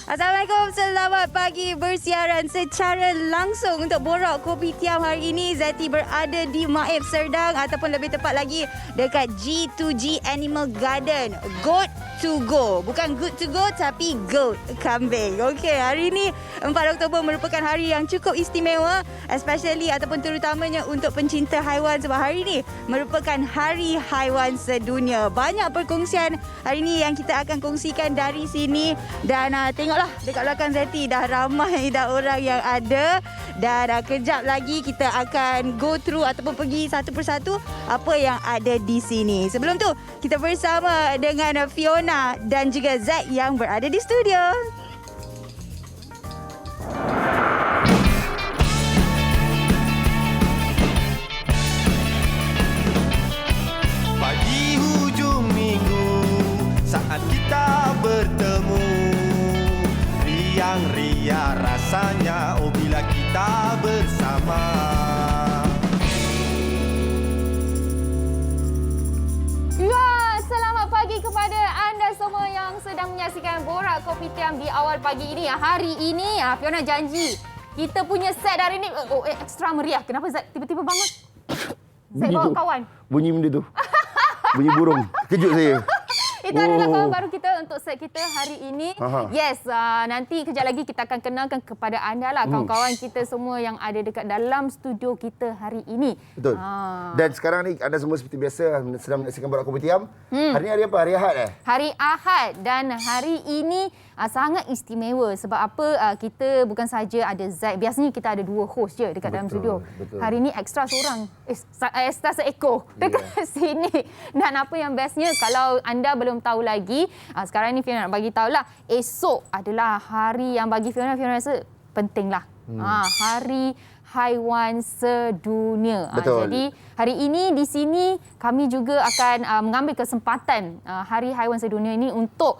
Assalamualaikum, selamat pagi, bersiaran secara langsung untuk Borak Kopitiam hari ini. Zati berada di Maib Serdang ataupun lebih tepat lagi dekat G2G Animal Garden. Goat to go, bukan good to go tapi goat, kambing. Okey, hari ini 4 Oktober merupakan hari yang cukup istimewa, especially ataupun terutamanya untuk pencinta haiwan, sebab hari ini merupakan Hari Haiwan Sedunia. Banyak perkongsian hari ini yang kita akan kongsikan dari sini dan tengoklah dekat belakang Zati dah ramai dah orang yang ada dan kejap lagi kita akan go through ataupun pergi satu persatu apa yang ada di sini. Sebelum tu kita bersama dengan Fiona dan juga Zack yang berada di studio. Pagi hujung minggu saat kita bertemu, riang ria rasanya oh bila kita bersama. Ya, selamat pagi kepada anda semua yang sedang menyaksikan Borak Kopitiam di awal pagi ini. Hari ini Fiona janji kita punya set hari ini ekstra meriah. Kenapa Zat tiba-tiba bangun? Saya bawa kawan. Bunyi benda tu. Bunyi burung. Kejut saya. Itu adalah kawan baru kita untuk set kita hari ini. Aha. Yes, nanti kejap lagi kita akan kenalkan kepada anda lah kawan-kawan kita semua yang ada dekat dalam studio kita hari ini. Betul. Dan sekarang ni anda semua seperti biasa sedang menyaksikan Borak Kopitiam. Hari ni hari apa? Hari Ahad Hari Ahad dan hari ini sangat istimewa sebab apa kita bukan saja ada Zaid. Biasanya kita ada 2 host je dekat dalam studio. Betul. Hari ini ekstra seorang. Ekstra seekor dekat sini. Dan apa yang bestnya kalau anda belum tahu lagi, sekarang ni Fiona nak bagi tahulah, esok adalah hari yang bagi Fiona rasa pentinglah. Hari Haiwan Sedunia. Betul. Jadi hari ini di sini kami juga akan mengambil kesempatan Hari Haiwan Sedunia ini untuk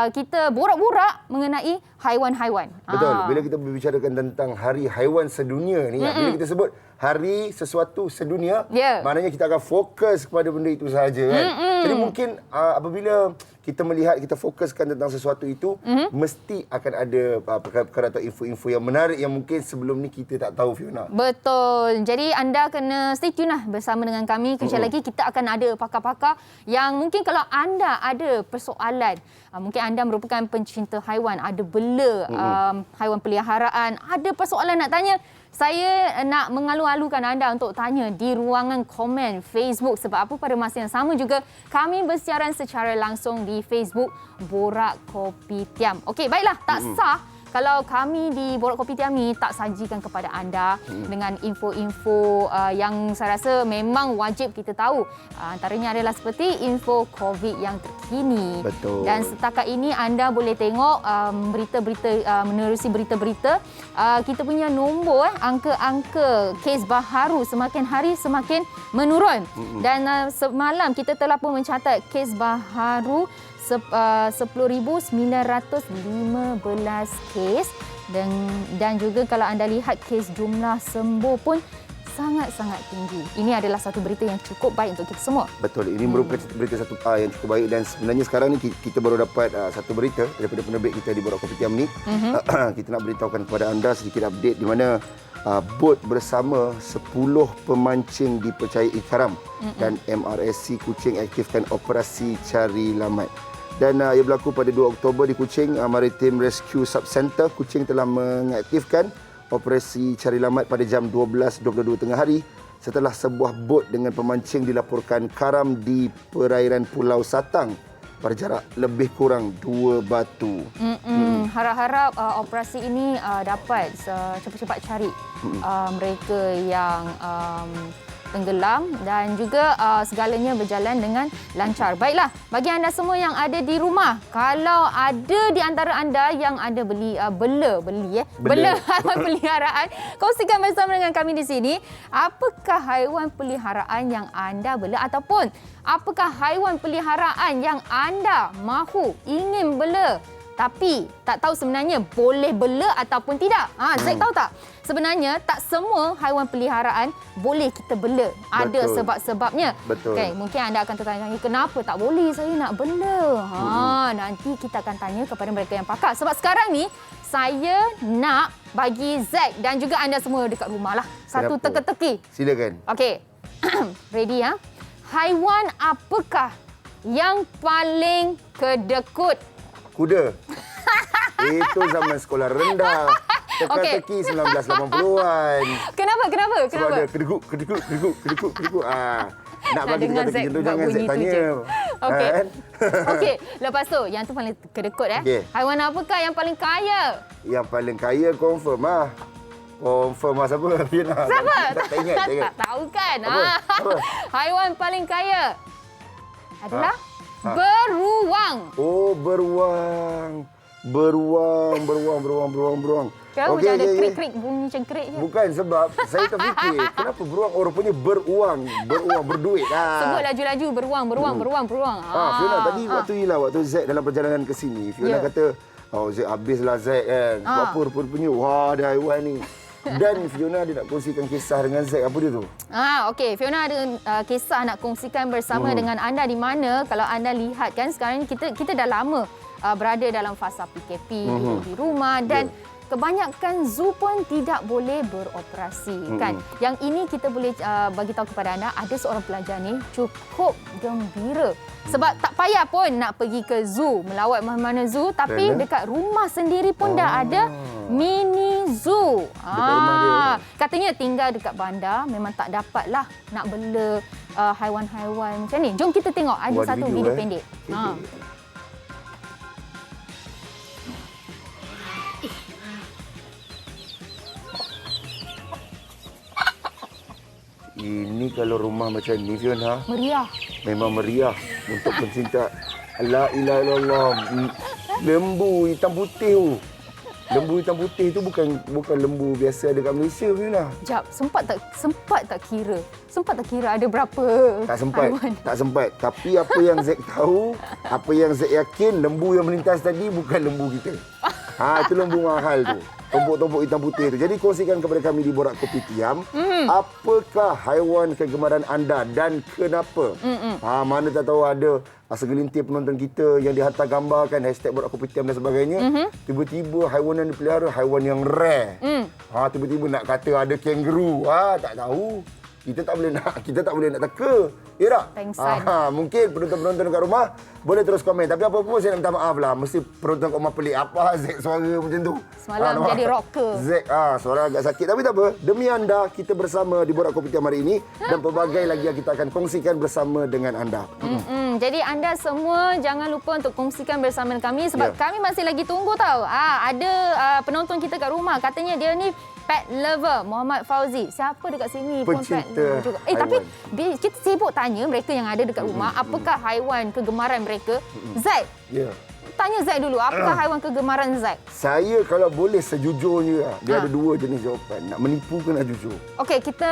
kita borak-borak mengenai haiwan-haiwan. Betul. Bila kita berbicarakan tentang Hari Haiwan Sedunia ni, bila kita sebut hari sesuatu sedunia, maknanya kita akan fokus kepada benda itu sahaja kan. Jadi mungkin apabila kita melihat, kita fokuskan tentang sesuatu itu, mesti akan ada perkara-perkara atau info-info yang menarik yang mungkin sebelum ni kita tak tahu, Fiona. Betul. Jadi anda kena stay tune lah bersama dengan kami. Kejap lagi kita akan ada pakar-pakar yang mungkin kalau anda ada persoalan, mungkin anda merupakan pencinta haiwan, ada bela haiwan peliharaan, ada persoalan nak tanya, saya nak mengalu-alukan anda untuk tanya di ruangan komen Facebook. Sebab apa, pada masa yang sama juga kami bersiaran secara langsung di Facebook Borak Kopitiam. Okey, baiklah, tak sah kalau kami di Borak Kopitiam ni tak sajikan kepada anda dengan info-info yang saya rasa memang wajib kita tahu. Antaranya adalah seperti info COVID yang terkini. Betul. Dan setakat ini anda boleh tengok berita-berita, menerusi berita-berita. Kita punya nombor, angka-angka kes baharu semakin hari semakin menurun. Dan semalam kita telah pun mencatat kes baharu 10,915 kes dan juga kalau anda lihat kes jumlah sembuh pun sangat-sangat tinggi. Ini adalah satu berita yang cukup baik untuk kita semua. Betul. Ini merupakan berita satu yang cukup baik dan sebenarnya sekarang ni kita baru dapat satu berita daripada penerbit kita di Borak Kopitiam ni. Kita nak beritahukan kepada anda sedikit update di mana bot bersama 10 pemancing dipercayai karam dan MRSC Kuching aktifkan operasi cari lamat. Dan ia berlaku pada 2 Oktober di Kuching. Maritime Rescue Subcenter Kuching telah mengaktifkan operasi cari lamat pada jam 12.22 tengah hari setelah sebuah bot dengan pemancing dilaporkan karam di perairan Pulau Satang pada jarak lebih kurang 2 batu. Harap-harap operasi ini dapat cepat-cepat cari mereka yang tenggelam dan juga segalanya berjalan dengan lancar. Baiklah, bagi anda semua yang ada di rumah, kalau ada di antara anda yang ada bela haiwan peliharaan, kongsikan bersama dengan kami di sini. Apakah haiwan peliharaan yang anda bela ataupun apakah haiwan peliharaan yang anda mahu ingin bela? Tapi tak tahu sebenarnya boleh bela ataupun tidak. Zack tahu tak? Sebenarnya tak semua haiwan peliharaan boleh kita bela. Ada Betul. sebab-sebabnya. Betul. Okay, mungkin anda akan tertanya, kenapa tak boleh saya nak bela? Nanti kita akan tanya kepada mereka yang pakar. Sebab sekarang ni saya nak bagi Zack dan juga anda semua dekat rumah lah satu Kenapa? teka-teki. Silakan. Okey. Ready ya? Haiwan apakah yang paling kedekut? Kuda. Itu zaman sekolah rendah. Teka-teki 1980-an. Kenapa? Sebab ada kedekut. Nak bagi dengar teka-teki Zack tu buat jangan bunyi Zack tu tanya. je. Okey. Kan? Okey, lepas tu yang tu paling kedekut Okey. Haiwan apakah yang paling kaya? Yang paling kaya confirm lah. Confirm lah siapa? Fiona. Siapa? Tak ingat. Tak tahu kan? Apa? Haiwan paling kaya adalah Ha. beruang. Oh, beruang. Kenapa Okey, macam ada okey, okey. krik-krik bunyi macam krik je? Bukan sebab saya terfikir kenapa beruang rupanya beruang berduit lah. Sebut laju-laju beruang. Fiona tadi waktu Zack dalam perjalanan ke sini, Fiona Ya. kata, "Oh, Zack habislah Zack kan. Sebab apa rupanya wah ada haiwan ni." Dan Fiona dia nak kongsikan kisah dengan Zack. Apa dia tu? Okey, Fiona ada kisah nak kongsikan bersama dengan anda di mana kalau anda lihat kan sekarang ni kita dah lama berada dalam fasa PKP di rumah dan kebanyakan zoo pun tidak boleh beroperasi kan. Yang ini kita boleh bagi tahu kepada anda ada seorang pelajar ni cukup gembira sebab tak payah pun nak pergi ke zoo, melawat mana-mana zoo tapi dekat rumah sendiri pun dah ada mini zoo. rumah dia. Katanya tinggal dekat bandar memang tak dapatlah nak bela haiwan-haiwan macam ni. Jom kita tengok ada Oh, ada satu video, video pendek. Ini kalau rumah macam ni Fiona, Meriah. memang meriah untuk pencinta. La ilaha illallah. Lembu hitam putih tu. Lembu hitam putih tu bukan lembu biasa ada kat Malaysia Fiona. Jap, sempat tak kira. Sempat tak kira ada berapa Tak sempat. haiwan. Tak sempat. Tapi apa yang Zack tahu, apa yang Zack yakin, lembu yang melintas tadi bukan lembu kita. Itu lembu mahal tu. Tombok-tombok hitam putih tu. Jadi kongsikan kepada kami di Borak Kopi Tiam, apakah haiwan kegemaran anda dan kenapa? Mana tak tahu ada segelintir penonton kita yang dihantar gambar kan, hashtag Borak Kopi Tiam dan sebagainya. Tiba-tiba haiwan yang dipelihara, haiwan yang rare. Tiba-tiba nak kata ada kangaroo. Tak tahu. Kita tak boleh nak teka. Ya tak? Pengsan. Mungkin penonton-penonton dekat rumah boleh terus komen. Tapi apa pun saya nak minta maaf lah. Mesti penonton kat rumah pelik. Apa Zack suara macam tu? Semalam nampak? jadi rocker. Zack suara agak sakit. Tapi tak apa. Demi anda, kita bersama di Borak Kopi Tiam hari ini. Dan pelbagai lagi yang kita akan kongsikan bersama dengan anda. Jadi anda semua jangan lupa untuk kongsikan bersama dengan kami sebab kami masih lagi tunggu tau. Ada penonton kita kat rumah katanya dia ni pet lover Muhammad Fauzi. Siapa dekat sini pun pet Pencinta lover juga. haiwan. Tapi kita sibuk tanya mereka yang ada dekat rumah apakah haiwan kegemaran mereka. Zack, Ya. tanya Zack dulu apakah haiwan kegemaran Zack? Saya kalau boleh sejujurnya, dia ada dua jenis jawapan. Nak menipu ke nak jujur? Okey, kita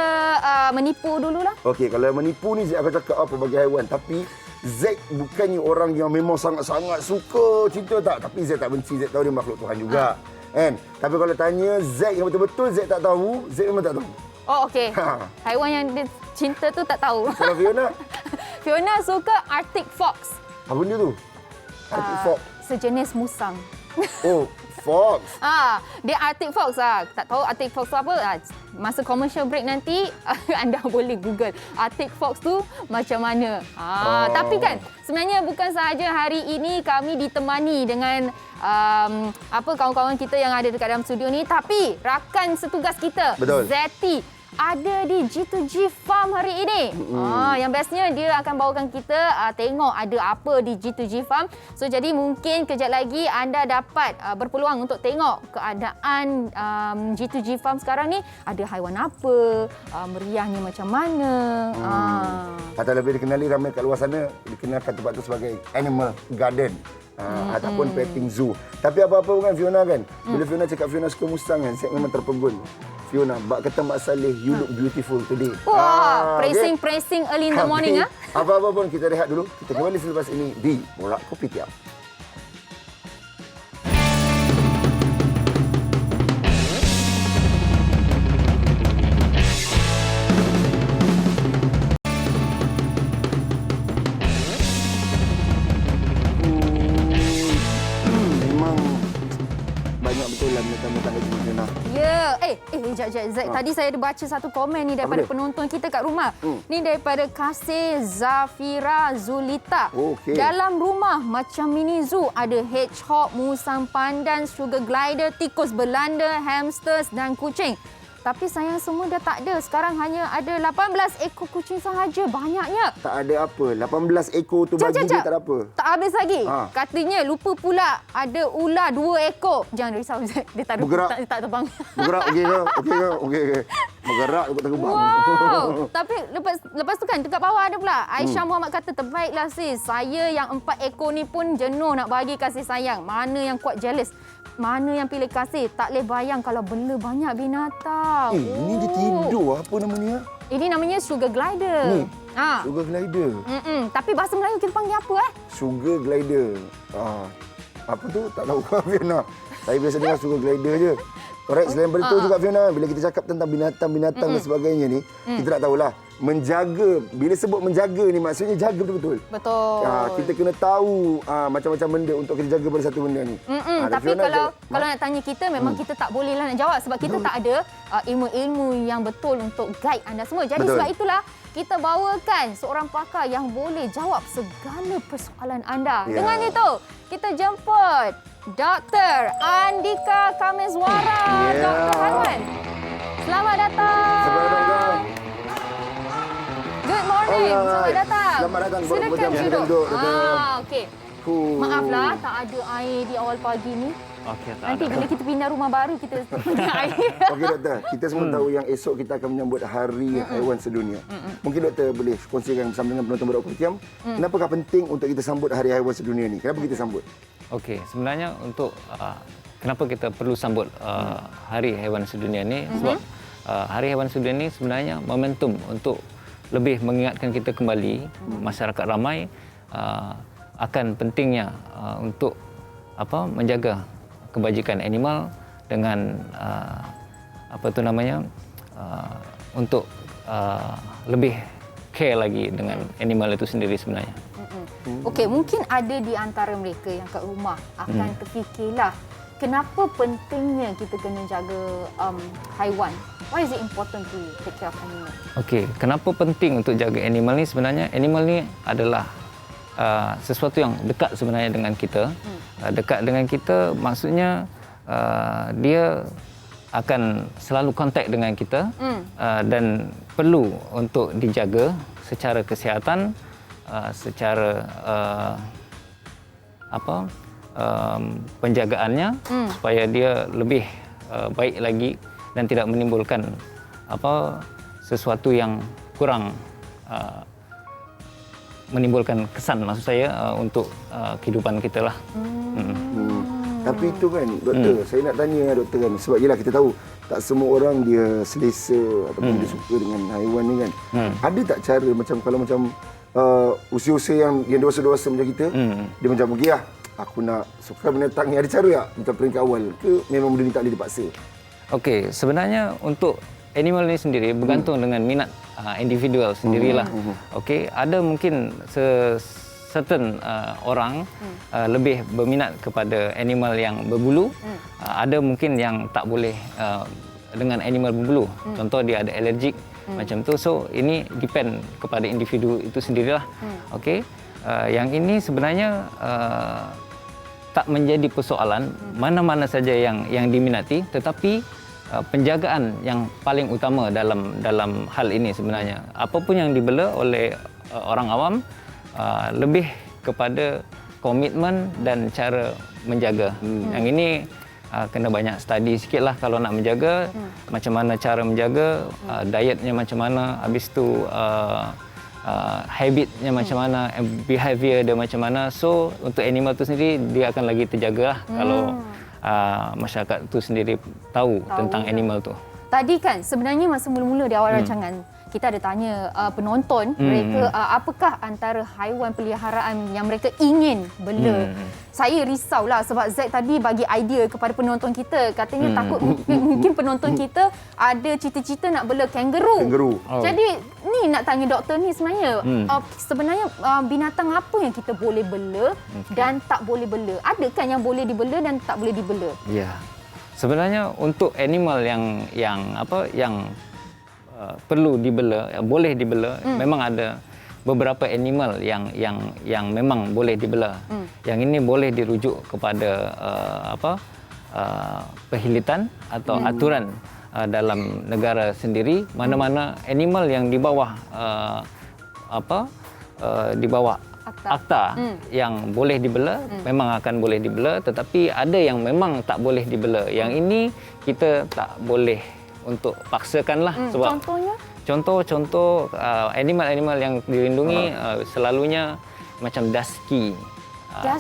menipu dululah. Okey, kalau yang menipu ni Zack akan cakap apa bagi haiwan. Tapi Zack bukannya orang yang memang sangat-sangat suka cinta tak. Tapi Zack tak benci. Zack tahu dia makhluk Tuhan juga. Kan? Tapi kalau tanya Zack yang betul-betul Zack tak tahu, Zack memang tak tahu. Oh, okey. Haiwan yang dia cinta tu tak tahu. Kalau Fiona, Fiona suka Arctic Fox. apa benda tu? Arctic Fox. Sejenis musang. Oh, Fox. Dia Arctic Fox Tak tahu Arctic Fox tu apa? Masa commercial break nanti anda boleh Google Arctic Fox tu macam mana. Tapi kan sebenarnya bukan sahaja hari ini kami ditemani dengan kawan-kawan kita yang ada dekat dalam studio ni, tapi rakan setugas kita Betul. Zeti ada di G2G Farm hari ini. Yang bestnya dia akan bawakan kita tengok ada apa di G2G Farm. So jadi mungkin kejap lagi anda dapat berpeluang untuk tengok keadaan G2G Farm sekarang ni. Ada haiwan apa, meriahnya macam mana. Atau lebih dikenali ramai kat luar sana, dikenalkan tempat tu sebagai Animal Garden. Ataupun petting zoo. Tapi apa-apa bukan Fiona kan. Bila Fiona cakap Fiona suka musang kan, saya memang terpegun. Fiona, bak kata Mak Saleh, you look beautiful today. Wah, praising early in the morning. Apa-apa pun kita rehat dulu. Kita kembali selepas ini di Borak Kopi Tiam. binatang-binatang itu Fiona. Ya, jap. Zaid, tadi saya ada baca satu komen ni daripada dia? penonton kita kat rumah. Ni daripada Kasih Zafira Zulita. Okey. Dalam rumah macam mini zoo, ada hedgehog, musang pandan, sugar glider, tikus Belanda, hamsters dan kucing. Tapi sayang semua dah tak ada. Sekarang hanya ada 18 ekor kucing sahaja. Banyaknya. Tak ada apa. 18 ekor tu bagi dia tak ada apa. Tak habis lagi. Ha. Katanya lupa pula ada ular 2 ekor. Jangan risau, Zaid. Dia tak ada Bergerak. tak terbang. Bergerak okey ke? Okey ke? Bergerak takut terbang. Wow. Tapi lepas tu kan dekat bawah ada pula. Aisyah Muhammad kata, terbaiklah sis. Saya yang 4 ekor ni pun jenuh nak bagi kasih sayang. Mana yang kuat jealous? Mana yang pilih kasih? Tak boleh bayang kalau bela banyak binatang. Ini dia tidur. Apa nama ni? Ini namanya sugar glider. Ni? Ha. Sugar glider. Tapi bahasa Melayu kita panggil apa Sugar glider. Apa tu? Tak tahu Fiona. Saya biasa dengar sugar glider je. Alright, selain daripada itu juga Fiona, bila kita cakap tentang binatang-binatang dan sebagainya ni, kita tak tahulah. Menjaga, bila sebut menjaga ni maksudnya jaga betul-betul. Betul. Kita kena tahu macam-macam benda untuk kita jaga pada satu benda ni. Tapi kalau nak tanya kita, memang kita tak bolehlah nak jawab sebab kita tak ada ilmu-ilmu yang betul untuk guide anda semua. Jadi Betul. sebab itulah kita bawakan seorang pakar yang boleh jawab segala persoalan anda. Ya. Dengan itu, kita jemput Dr. Andika Kameswara, Ya. Dr. Haiwan. Selamat datang. Selamat datang. Good morning. Alright. Selamat datang. Selamat datang. Silakan Silakan duduk. duduk. Okey. Maaflah tak ada air di awal pagi ni. Okey, tak Nanti ada. bila kita pindah rumah baru kita punya air. Okey doktor, kita semua tahu yang esok kita akan menyambut Hari Haiwan Sedunia. Mungkin doktor boleh kongsikan bersama dengan penonton Borak Kopitiam, kenapakah penting untuk kita sambut Hari Haiwan Sedunia ni? Kenapa kita sambut? Okey, sebenarnya untuk kenapa kita perlu sambut Hari Haiwan Sedunia ni sebab Hari Haiwan Sedunia ni sebenarnya momentum untuk lebih mengingatkan kita kembali masyarakat ramai akan pentingnya untuk menjaga kebajikan animal dengan untuk lebih care lagi dengan animal itu sendiri sebenarnya. Okey, mungkin ada di antara mereka yang kat rumah akan terfikirlah kenapa pentingnya kita kena jaga haiwan. Why is it important to take care of animal? Okey, kenapa penting untuk jaga animal ni? Sebenarnya animal ni adalah sesuatu yang dekat sebenarnya dengan kita. Dekat dengan kita maksudnya dia akan selalu kontak dengan kita dan perlu untuk dijaga secara kesihatan, secara penjagaannya supaya dia lebih baik lagi dan tidak menimbulkan sesuatu yang kurang menimbulkan kesan maksud saya untuk kehidupan kita lah. Tapi itu kan doktor, saya nak tanya doktor kan, sebab yelah kita tahu tak semua orang dia selesa ataupun dia suka dengan haiwan ni kan. Ada tak cara macam kalau macam usia-usia yang dewasa-dewasa macam kita, dia macam okey lah, aku nak suka binatang ni, ada cara tak macam peringkat awal ke memang benda ni tak boleh dipaksa? Okey, sebenarnya untuk animal ni sendiri bergantung dengan minat individual sendirilah. Okey, ada mungkin certain orang lebih berminat kepada animal yang berbulu. Ada mungkin yang tak boleh dengan animal berbulu. Contoh dia ada allergic macam tu. So ini depend kepada individu itu sendirilah. Okey. Yang ini sebenarnya tak menjadi persoalan mana-mana saja yang diminati, tetapi penjagaan yang paling utama dalam hal ini sebenarnya. Apapun yang dibela oleh orang awam lebih kepada komitmen dan cara menjaga. Yang ini kena banyak study sikitlah kalau nak menjaga, macam mana cara menjaga, dietnya macam mana, habis tu habitnya macam mana, behavior dia macam mana. So untuk animal tu sendiri dia akan lagi terjagalah kalau masyarakat tu sendiri tahu tentang animal tu. Tadi kan sebenarnya masa mula-mula di awal rancangan kita ada tanya penonton mereka apakah antara haiwan peliharaan yang mereka ingin bela. Saya risaulah sebab Zaid tadi bagi idea kepada penonton kita, katanya takut mungkin penonton kita ada cita-cita nak bela kangaroo. Jadi ni nak tanya doktor ni sebenarnya sebenarnya binatang apa yang kita boleh bela dan tak boleh bela? Ada kan yang boleh dibela dan tak boleh dibela? Ya. Sebenarnya untuk animal yang perlu dibela, boleh dibela, memang ada beberapa animal yang memang boleh dibela. Yang ini boleh dirujuk kepada perhilitan atau aturan dalam negara sendiri, mana-mana animal yang di bawah akta yang boleh dibela memang akan boleh dibela, tetapi ada yang memang tak boleh dibela. Yang ini kita tak boleh untuk paksakanlah sebab contoh animal-animal yang dilindungi selalunya macam dusky,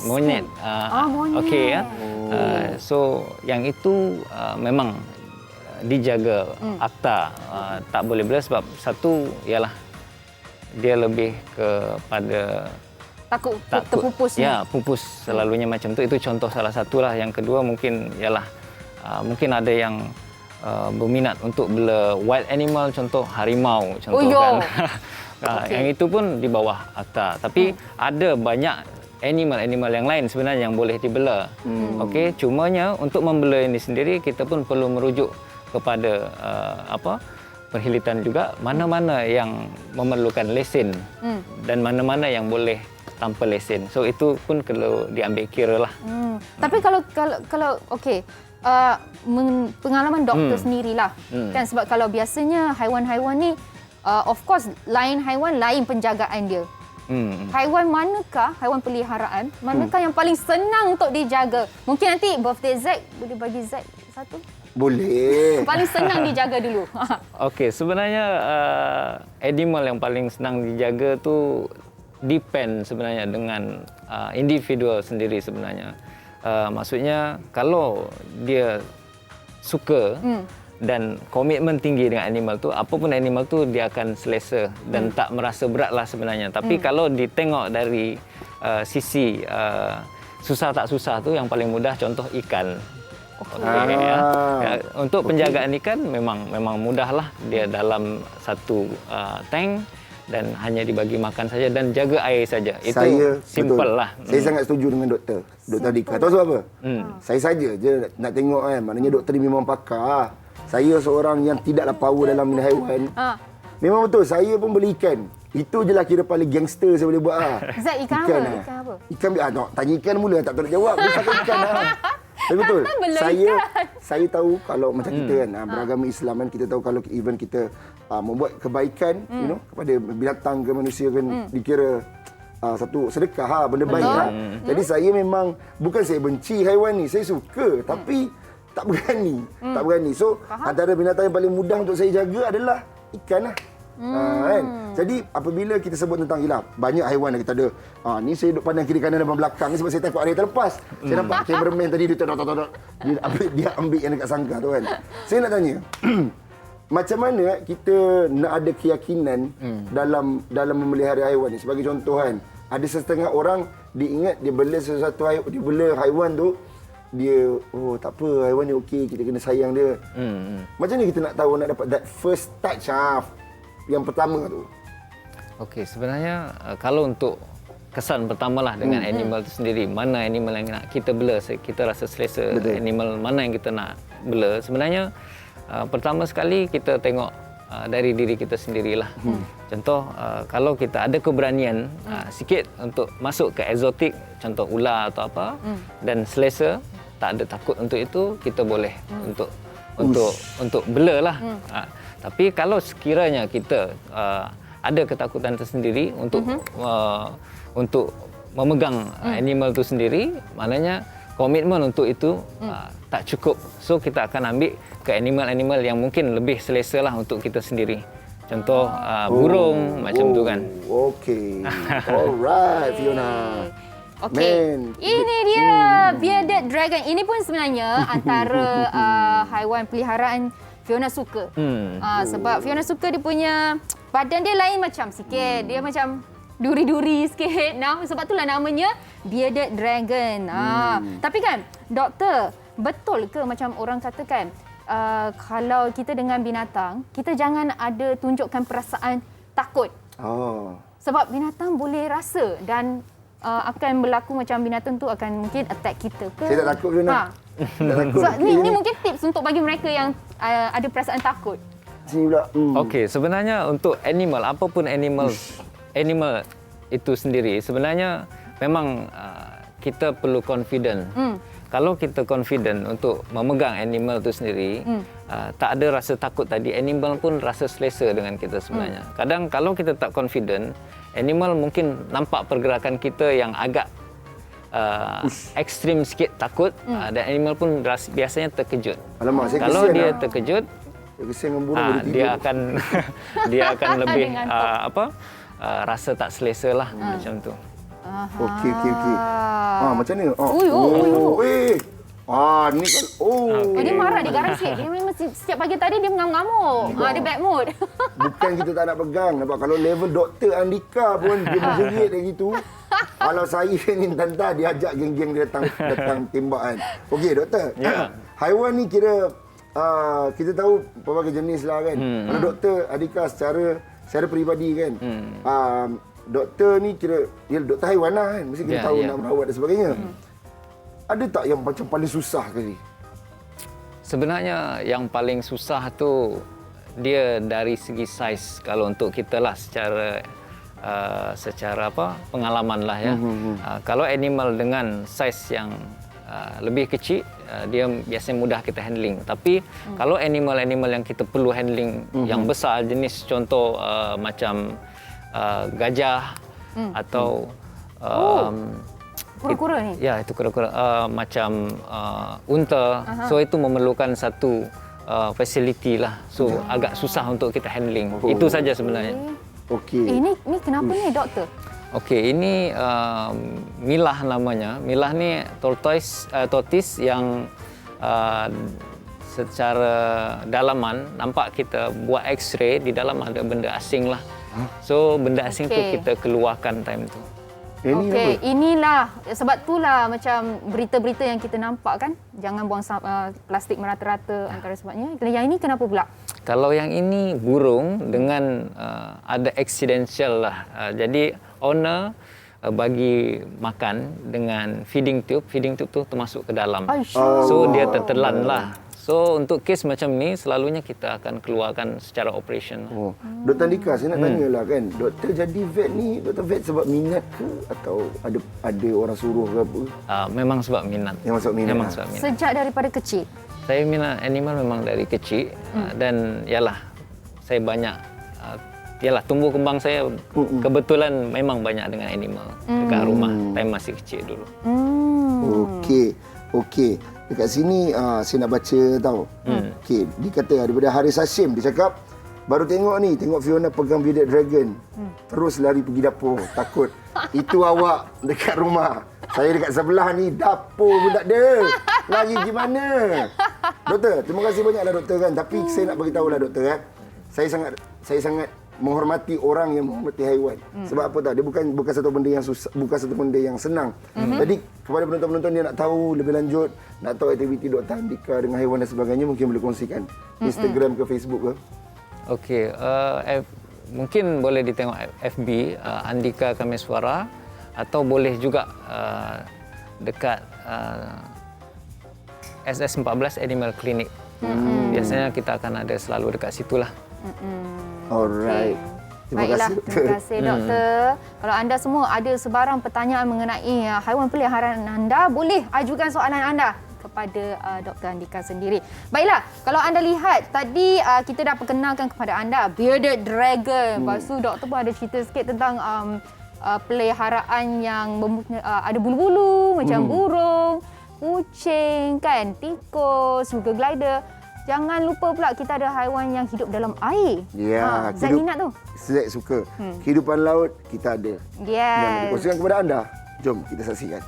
monyet. Monyet. Okey ya. So yang itu memang dijaga akta, tak boleh bela sebab satu ialah dia lebih kepada Takut terpupus. Ya, pupus selalunya macam tu. Itu contoh salah satulah. Yang kedua mungkin ialah mungkin ada yang berminat untuk bela wild animal, contoh harimau contoh kan. Yang itu pun di bawah akta. Tapi ada banyak animal-animal yang lain sebenarnya yang boleh dibela. Okey, cumanya untuk membela ini sendiri kita pun perlu merujuk kepada perhilitan juga, mana-mana yang memerlukan lesen dan mana-mana yang boleh tanpa lesen. So itu pun perlu diambil kira lah. Tapi kalau okey, pengalaman doktor sendirilah kan, sebab kalau biasanya haiwan-haiwan ni of course lain haiwan lain penjagaan dia. Haiwan manakah, haiwan peliharaan manakah yang paling senang untuk dijaga? Mungkin nanti birthday Zack boleh bagi Zack satu. Boleh. Paling senang dijaga dulu. Okey, sebenarnya animal yang paling senang dijaga tu depend sebenarnya dengan individual sendiri sebenarnya. Maksudnya kalau dia suka dan komitmen tinggi dengan animal tu, apapun animal tu dia akan selesa dan tak merasa beratlah sebenarnya. Tapi kalau ditengok dari sisi susah tak susah tu, yang paling mudah contoh ikan. Okay, ya. Untuk penjagaan ikan memang mudahlah. Dia dalam satu tank dan hanya dibagi makan saja dan jaga air saja. Itu simple lah. Saya sangat setuju dengan Doktor Dika. Tahu sebab apa? Saya saja je nak tengok kan. Maknanya doktor ni memang pakar. Saya seorang yang tidaklah power dalam minum haiwan. Memang betul, saya pun beli ikan. Itu je lah kira paling gangster saya boleh buat. Zat, ikan apa? Ikan apa? Ikan, tanya ikan mula, tak tahu nak jawab. Dia cakap ikan lah. Tapi betul, saya tahu kalau macam kita kan, beragama Islam kan, kita tahu kalau even kita membuat kebaikan kepada binatang ke manusia kan, dikira satu sedekah, benda baik lah. Jadi saya memang, bukan saya benci haiwan ni, saya suka, tapi tak berani. So antara binatang yang paling mudah untuk saya jaga adalah ikan lah. Kan? Jadi apabila kita sebut tentang banyak haiwan yang kita ada. Ni saya duduk pandang kiri kanan depan belakang ni sebab saya takut ada terlepas. Saya nampak cameraman tadi dia ambil yang dekat sangkar tu kan. Saya nak tanya, macam mana kita nak ada keyakinan dalam memelihara haiwan ni? Sebagai contoh kan, ada setengah orang diingat dia bela sesuatu haiwan, dia bela haiwan tu, dia tak apa, haiwan ni okey, kita kena sayang dia. Macam mana kita nak tahu, nak dapat that first touch yang pertama tu? Okey, sebenarnya kalau untuk kesan pertamalah dengan animal itu sendiri, mana animal yang nak kita bela, kita rasa selesa. Betul. Animal mana yang kita nak bela, sebenarnya pertama sekali kita tengok dari diri kita sendirilah. Contoh, kalau kita ada keberanian sikit untuk masuk ke eksotik, contoh ular atau apa, dan selesa, tak ada takut untuk itu, kita boleh untuk bela lah. Tapi kalau sekiranya kita ada ketakutan tersendiri untuk memegang animal itu sendiri, maknanya komitmen untuk itu tak cukup. So kita akan ambil ke animal-animal yang mungkin lebih selesa lah untuk kita sendiri. Contoh burung macam tu kan. Okey. Alright, Fiona. Okey. Ini dia bearded dragon. Ini pun sebenarnya antara haiwan peliharaan Fiona suka. Sebab Fiona suka dia punya badan dia lain macam sikit. Dia macam duri-duri sikit. Sebab itulah namanya bearded dragon. Tapi kan, doktor, betul ke macam orang katakan, kalau kita dengan binatang, kita jangan ada tunjukkan perasaan takut. Sebab binatang boleh rasa dan akan berlaku macam binatang tu akan mungkin attack kita ke? Saya tak takut, Fiona. Tak takut. So, ni mungkin tips untuk bagi mereka yang ada perasaan takut. Sini pula. Okey, sebenarnya untuk animal, apapun animal itu sendiri, sebenarnya memang kita perlu confident. Kalau kita confident untuk memegang animal itu sendiri, tak ada rasa takut tadi, animal pun rasa selesa dengan kita sebenarnya. Kadang kalau kita tak confident, animal mungkin nampak pergerakan kita yang agak ekstrim sikit takut, dan animal pun biasanya terkejut. Alamak, saya Kalau kesian dia lah. terkejut, Saya kesian dengan burung boleh tidur. dia akan lebih Dia ngantuk. rasa tak selesa lah macam tu. Okey. Macam ni. Ni kan. Dia marah, dia garang sikit. Dia memang setiap pagi tadi dia mengamuk-ngamuk. Dia bad mood. Bukan kita tak nak pegang. Nampak kalau level Dr. Andika pun dia berjerit dah gitu. Kalau saya ni tanta dia ajak geng-geng dia datang tembak kan. Okey, doktor. Ya. Haiwan ni kira kita tahu pelbagai jenis lah kan. Kalau Dr. Andika secara peribadi kan. Doktor ni kira dia doktor haiwan lah kan. Mesti kita tahu nak merawat dan sebagainya. Ada tak yang macam paling susah kali? Sebenarnya yang paling susah tu dia dari segi saiz. Kalau untuk kita lah secara pengalaman lah ya. Kalau animal dengan saiz yang lebih kecil, dia biasanya mudah kita handling. Tapi kalau animal-animal yang kita perlu handling yang besar, jenis contoh macam gajah atau Kura-kura ni? Ya, itu kura-kura macam unta. So itu memerlukan satu facility lah. So agak susah untuk kita handling. Itu saja sebenarnya. Okey. Ni kenapa ni, doktor? Okey, ini milah namanya. Milah ni tortoise yang secara dalaman nampak kita buat X-ray, di dalam ada benda asing lah. So benda asing tu kita keluarkan time tu. Okey, inilah sebab itulah macam berita-berita yang kita nampak kan, jangan buang plastik merata-rata antara sebabnya. Yang ini kenapa pula? Kalau yang ini burung dengan ada accidental lah. Jadi owner bagi makan dengan feeding tube tu termasuk ke dalam. So dia tertelan lah. So untuk kes macam ni selalunya kita akan keluarkan secara operation. Dr. Andika, saya nak tanyalah kan, doktor jadi vet ni, doktor vet sebab minat ke atau ada orang suruh ke apa? Memang sebab minat. Memang sebab minat. Memang sebab minat. Sejak daripada kecil? Saya minat animal memang dari kecil dan yalah saya banyak tumbuh kembang saya kebetulan memang banyak dengan animal dekat rumah time masih kecil dulu. Okey. Dekat sini saya nak baca tau. Okey, dia kata daripada Haris Hashim, dia cakap baru tengok Fiona pegang bearded dragon. Terus lari pergi dapur, takut. Itu awak dekat rumah. Saya dekat sebelah ni dapur pun tak ada. Lari gimana? Doktor, terima kasih banyaklah doktor kan. Tapi saya nak bagi tahulah doktor kan. Saya sangat menghormati orang yang menghormati haiwan. Sebab apa tak? Dia bukan satu benda yang susah, bukan satu benda yang senang. Jadi kepada penonton-penonton yang nak tahu lebih lanjut, nak tahu aktiviti Dr. Andika dengan haiwan dan sebagainya, mungkin boleh kongsikan Instagram ke Facebook ke? Okey, mungkin boleh ditengok FB Andika Kameswara atau boleh juga dekat SS14 Animal Clinic. Biasanya kita akan ada selalu dekat situlah. Alright. Baiklah, terima kasih doktor. Kalau anda semua ada sebarang pertanyaan mengenai haiwan peliharaan anda, boleh ajukan soalan anda kepada Dr. Andika sendiri. Baiklah, kalau anda lihat tadi kita dah perkenalkan kepada anda bearded dragon. Lepas tu doktor pun ada cerita sikit tentang peliharaan yang ada bulu-bulu macam burung, kucing kan, tikus, juga glider. Jangan lupa pula kita ada haiwan yang hidup dalam air. Ya, Zaid minat tu. Zaid suka. Kehidupan laut kita ada. Yang Yes. dikongsikan kepada anda. Jom kita saksikan.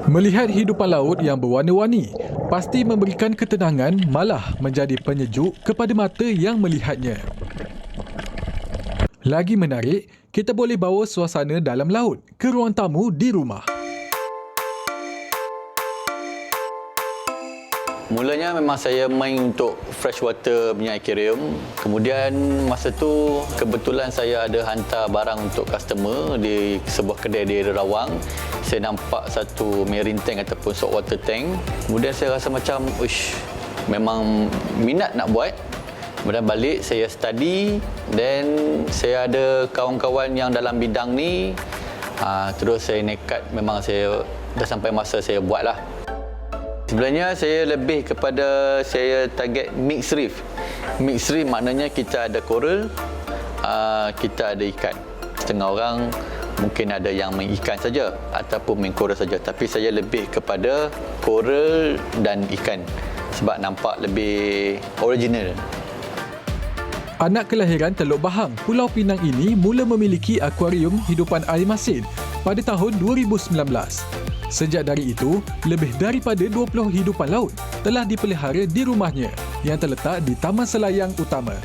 Melihat hidupan laut yang berwarna-warni pasti memberikan ketenangan, malah menjadi penyejuk kepada mata yang melihatnya. Lagi menarik, kita boleh bawa suasana dalam laut ke ruang tamu di rumah. Mulanya memang saya main untuk freshwater punya aquarium. Kemudian masa tu kebetulan saya ada hantar barang untuk customer di sebuah kedai di Rawang. Saya nampak satu marine tank ataupun saltwater tank. Kemudian saya rasa macam, uish, memang minat nak buat. Kemudian balik saya study, then saya ada kawan-kawan yang dalam bidang ni. Terus saya nekat, memang saya dah sampai masa saya buat lah. Sebenarnya saya lebih kepada saya target mixed reef. Mixed reef maknanya kita ada coral, kita ada ikan. Setengah orang mungkin ada yang main ikan saja ataupun main coral saja. Tapi saya lebih kepada coral dan ikan sebab nampak lebih original. Anak kelahiran Teluk Bahang, Pulau Pinang ini mula memiliki akuarium hidupan air masin pada tahun 2019. Sejak dari itu, lebih daripada 20 hidupan laut telah dipelihara di rumahnya yang terletak di Taman Selayang Utama.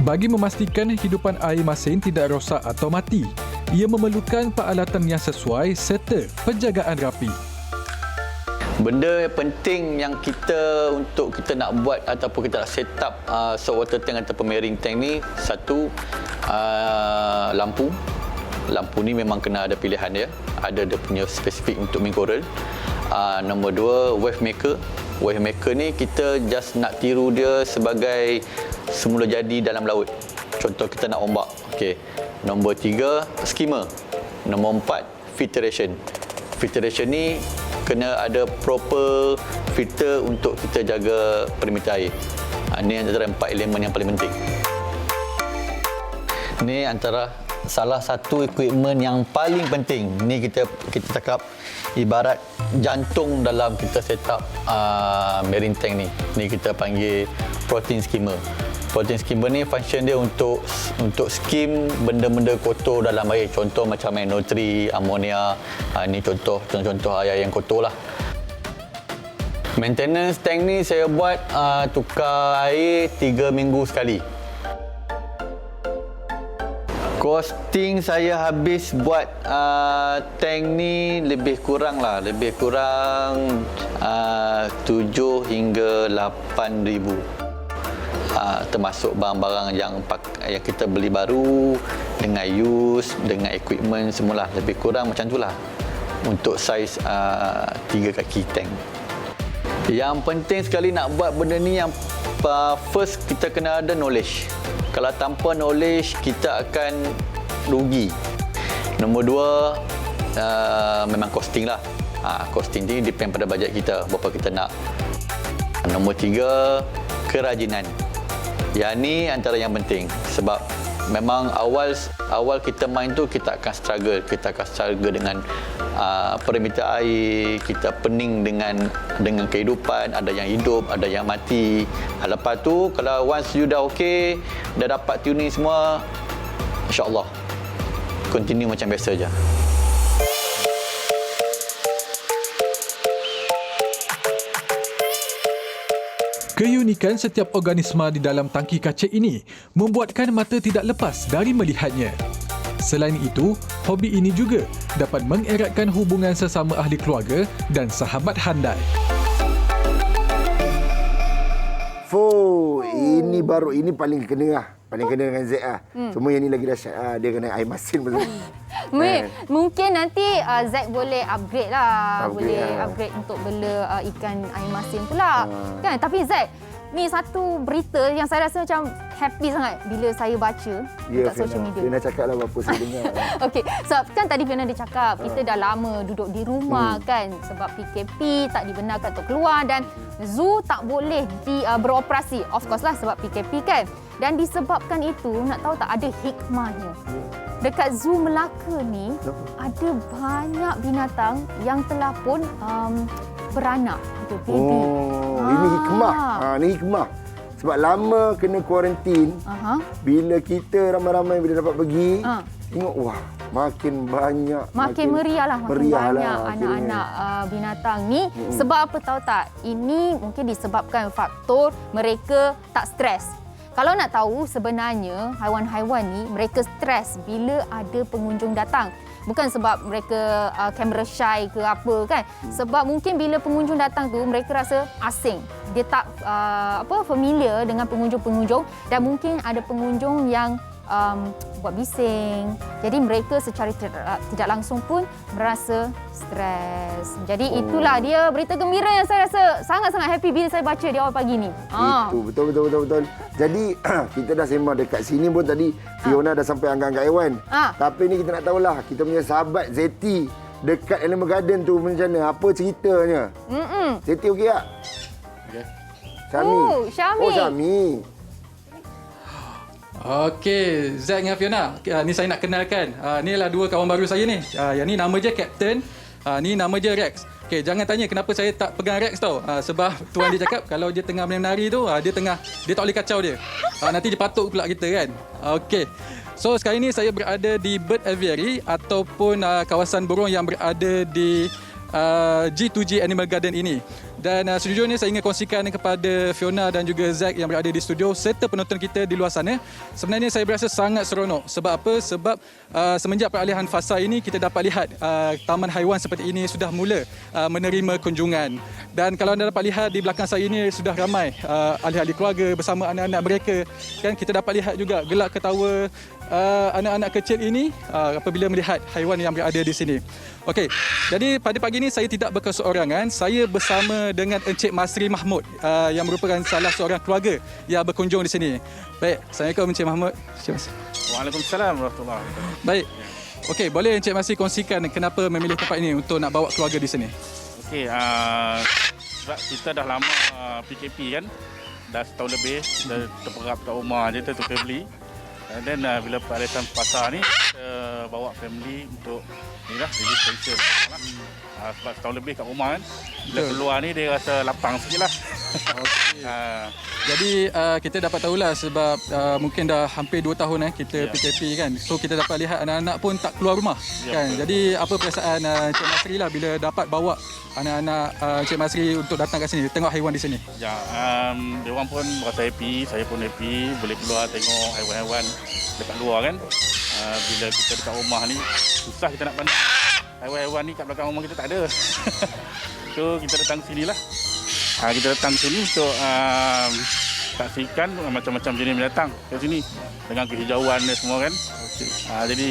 Bagi memastikan hidupan air masin tidak rosak atau mati, ia memerlukan peralatan yang sesuai serta penjagaan rapi. Benda penting yang kita untuk kita nak buat ataupun kita nak set up saltwater tank ataupun marine tank ni, satu, lampu. Lampu ni memang kena ada pilihan dia. Ada dia punya spesifik untuk main coral. Nombor dua, wave maker. Wave maker ni kita just nak tiru dia sebagai semula jadi dalam laut. Contoh kita nak ombak. Okey. Nombor tiga, skimmer. Nombor empat, filtration. Filtration ni kena ada proper filter untuk kita jaga perimeter air. Ini antara 4 elemen yang paling penting. Ini antara salah satu equipment yang paling penting. Ni kita cakap ibarat jantung dalam kita set up marine tank ni. Ni kita panggil protein skimmer. Protein skimmer ni function dia untuk skim benda-benda kotor dalam air. Contoh macam NO3, amonia. Ni contoh air yang kotor lah. Maintenance tank ni saya buat tukar air 3 minggu sekali. Costing saya habis buat tank ni lebih kurang 7 hingga 8 ribu. Termasuk barang-barang yang kita beli baru, dengan use, dengan equipment semualah. Lebih kurang macam itulah untuk saiz 3 kaki tank. Yang penting sekali nak buat benda ni, yang first kita kena ada knowledge. Kalau tanpa knowledge, kita akan rugi. Nombor dua, memang costing lah. Costing ni depend pada bajet kita, berapa kita nak. Nombor tiga, kerajinan. Yang ni antara yang penting. Sebab memang awal kita main tu, kita akan struggle. Kita akan struggle dengan perimeter air, kita pening dengan kehidupan, ada yang hidup, ada yang mati. Lepas tu kalau once you dah okey, dah dapat tuning semua, insya-Allah continue macam biasa je. Keunikan setiap organisma di dalam tangki kaca ini membuatkan mata tidak lepas dari melihatnya. Selain itu, hobi ini juga dapat mengeratkan hubungan sesama ahli keluarga dan sahabat handai. Ini paling kena lah. Paling kena dengan Z lah. Cuma yang ni lagi dahsyat. Dia kena air masin betul. Mungkin nanti Zack boleh upgrade lah. Upgrade untuk bela ikan air masin pula. Kan? Tapi Zack, ni satu berita yang saya rasa macam happy sangat bila saya baca dekat social media. Fiona cakap lah apa saya dengar. Okey, so kan tadi Fiona dia cakap kita dah lama duduk di rumah kan sebab PKP tak dibenarkan untuk keluar dan zoo tak boleh beroperasi. Of course lah sebab PKP kan. Dan disebabkan itu, nak tahu tak ada hikmahnya. Dekat Zoo Melaka ni ada banyak binatang yang telah pun beranak, ada baby. Ini hikmah. Ini hikmah. Sebab lama kena kuarantin, bila kita ramai-ramai bila dapat pergi, tengok wah, makin banyak. Makin meriah lah, makin banyak anak-anak binatang ni. Sebab apa tahu tak? Ini mungkin disebabkan faktor mereka tak stres. Kalau nak tahu sebenarnya haiwan-haiwan ni mereka stres bila ada pengunjung datang. Bukan sebab mereka kamera shy ke apa kan. Sebab mungkin bila pengunjung datang tu mereka rasa asing. Dia tak familiar dengan pengunjung-pengunjung dan mungkin ada pengunjung yang buat bising. Jadi mereka secara tidak langsung pun merasa stres. Jadi itulah dia berita gembira yang saya rasa sangat-sangat happy bila saya baca di awal pagi ni. Itu betul. Jadi kita dah sembang dekat sini pun tadi Fiona dah sampai angkat-angkat haiwan. Tapi ni kita nak tahulah kita punya sahabat Zeti dekat Animal Garden tu macam mana? Apa ceritanya? Zeti okey tak? Okey. Syami. Syami. Oh, Syami. Okey, Zack dengan Fiona. Ni saya nak kenalkan. Ni adalah dua kawan baru saya ni. Yang ni nama je Captain. Ni nama je Rex. Okey, jangan tanya kenapa saya tak pegang Rex tau. Sebab tuan dia cakap kalau dia tengah menari tu, dia tak boleh kacau dia. Nanti dia patuk pula kita kan. Okey. So sekarang ni saya berada di Bird Aviary ataupun kawasan burung yang berada di G2G Animal Garden ini. Dan sejujurnya saya ingin kongsikan kepada Fiona dan juga Zack yang berada di studio serta penonton kita di luar sana. Sebenarnya saya berasa sangat seronok. Sebab apa? Sebab semenjak peralihan fasa ini kita dapat lihat taman haiwan seperti ini sudah mula menerima kunjungan. Dan kalau anda dapat lihat di belakang saya ini sudah ramai ahli-ahli keluarga bersama anak-anak mereka. Kan kita dapat lihat juga gelak ketawa anak-anak kecil ini apabila melihat haiwan yang berada di sini. Okey, jadi pada pagi ini saya tidak berkeseorangan. Saya bersama dengan Encik Masri Mahmud yang merupakan salah seorang keluarga yang berkunjung di sini. Baik, Assalamualaikum Encik Mahmud. Encik Masri. Waalaikumsalam warahmatullahi wabarakatuh. Baik. Okey, boleh Encik Masri kongsikan kenapa memilih tempat ini untuk nak bawa keluarga di sini? Okey, sebab kita dah lama PKP kan. Dah setahun lebih, dah terperap kat rumah je tu family. Dan bila peralihan pasar ni, kita bawa family untuk ni lah, registration lah. Sebab setahun lebih kat rumah kan. Bila keluar ni dia rasa lapang sikit lah. Okey. Jadi kita dapat tahulah sebab mungkin dah hampir 2 tahun kita PKP kan. So kita dapat lihat anak-anak pun tak keluar rumah kan. Jadi apa perasaan Encik Masri lah bila dapat bawa anak-anak Encik Masri untuk datang kat sini, tengok haiwan di sini? Ya, dia orang pun merasa happy, saya pun happy boleh keluar tengok haiwan-haiwan dekat luar kan. Bila kita dekat rumah ni susah kita nak pandang haiwan-haiwan ni kat belakang rumah kita tak ada. So kita datang sini lah. Kita datang sini untuk saksikan macam-macam jenis binatang kat sini dengan kehijauan dia semua kan. Jadi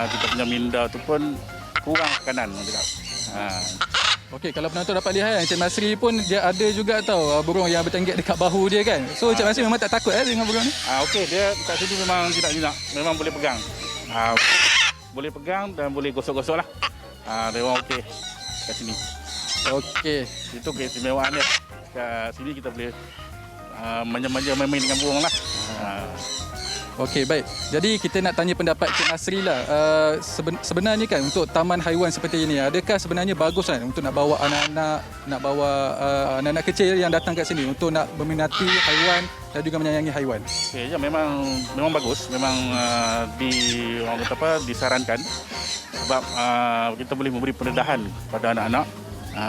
kita punya minda tu pun kurang tekanan dekat. Okey, kalau penonton dapat lihat Encik Masri pun dia ada juga burung yang bertenggek dekat bahu dia kan. So Encik Masri memang tak takut dengan burung ni? Okey, dia kat sini memang tidak jinak. Memang boleh pegang. Boleh pegang dan boleh gosok-gosok lah. Dia orang okey kat sini. Okey. Itu keistimewaan dia. Kat sini kita boleh manja-manja main-main dengan burung lah. Okey, baik. Jadi kita nak tanya pendapat Cik Masri lah. Sebenarnya kan untuk taman haiwan seperti ini, adakah sebenarnya bagus kan untuk nak bawa anak-anak kecil yang datang kat sini untuk nak meminati haiwan dan juga menyayangi haiwan? Okey, ya memang bagus. Memang orang kata apa, disarankan sebab kita boleh memberi pendedahan pada anak-anak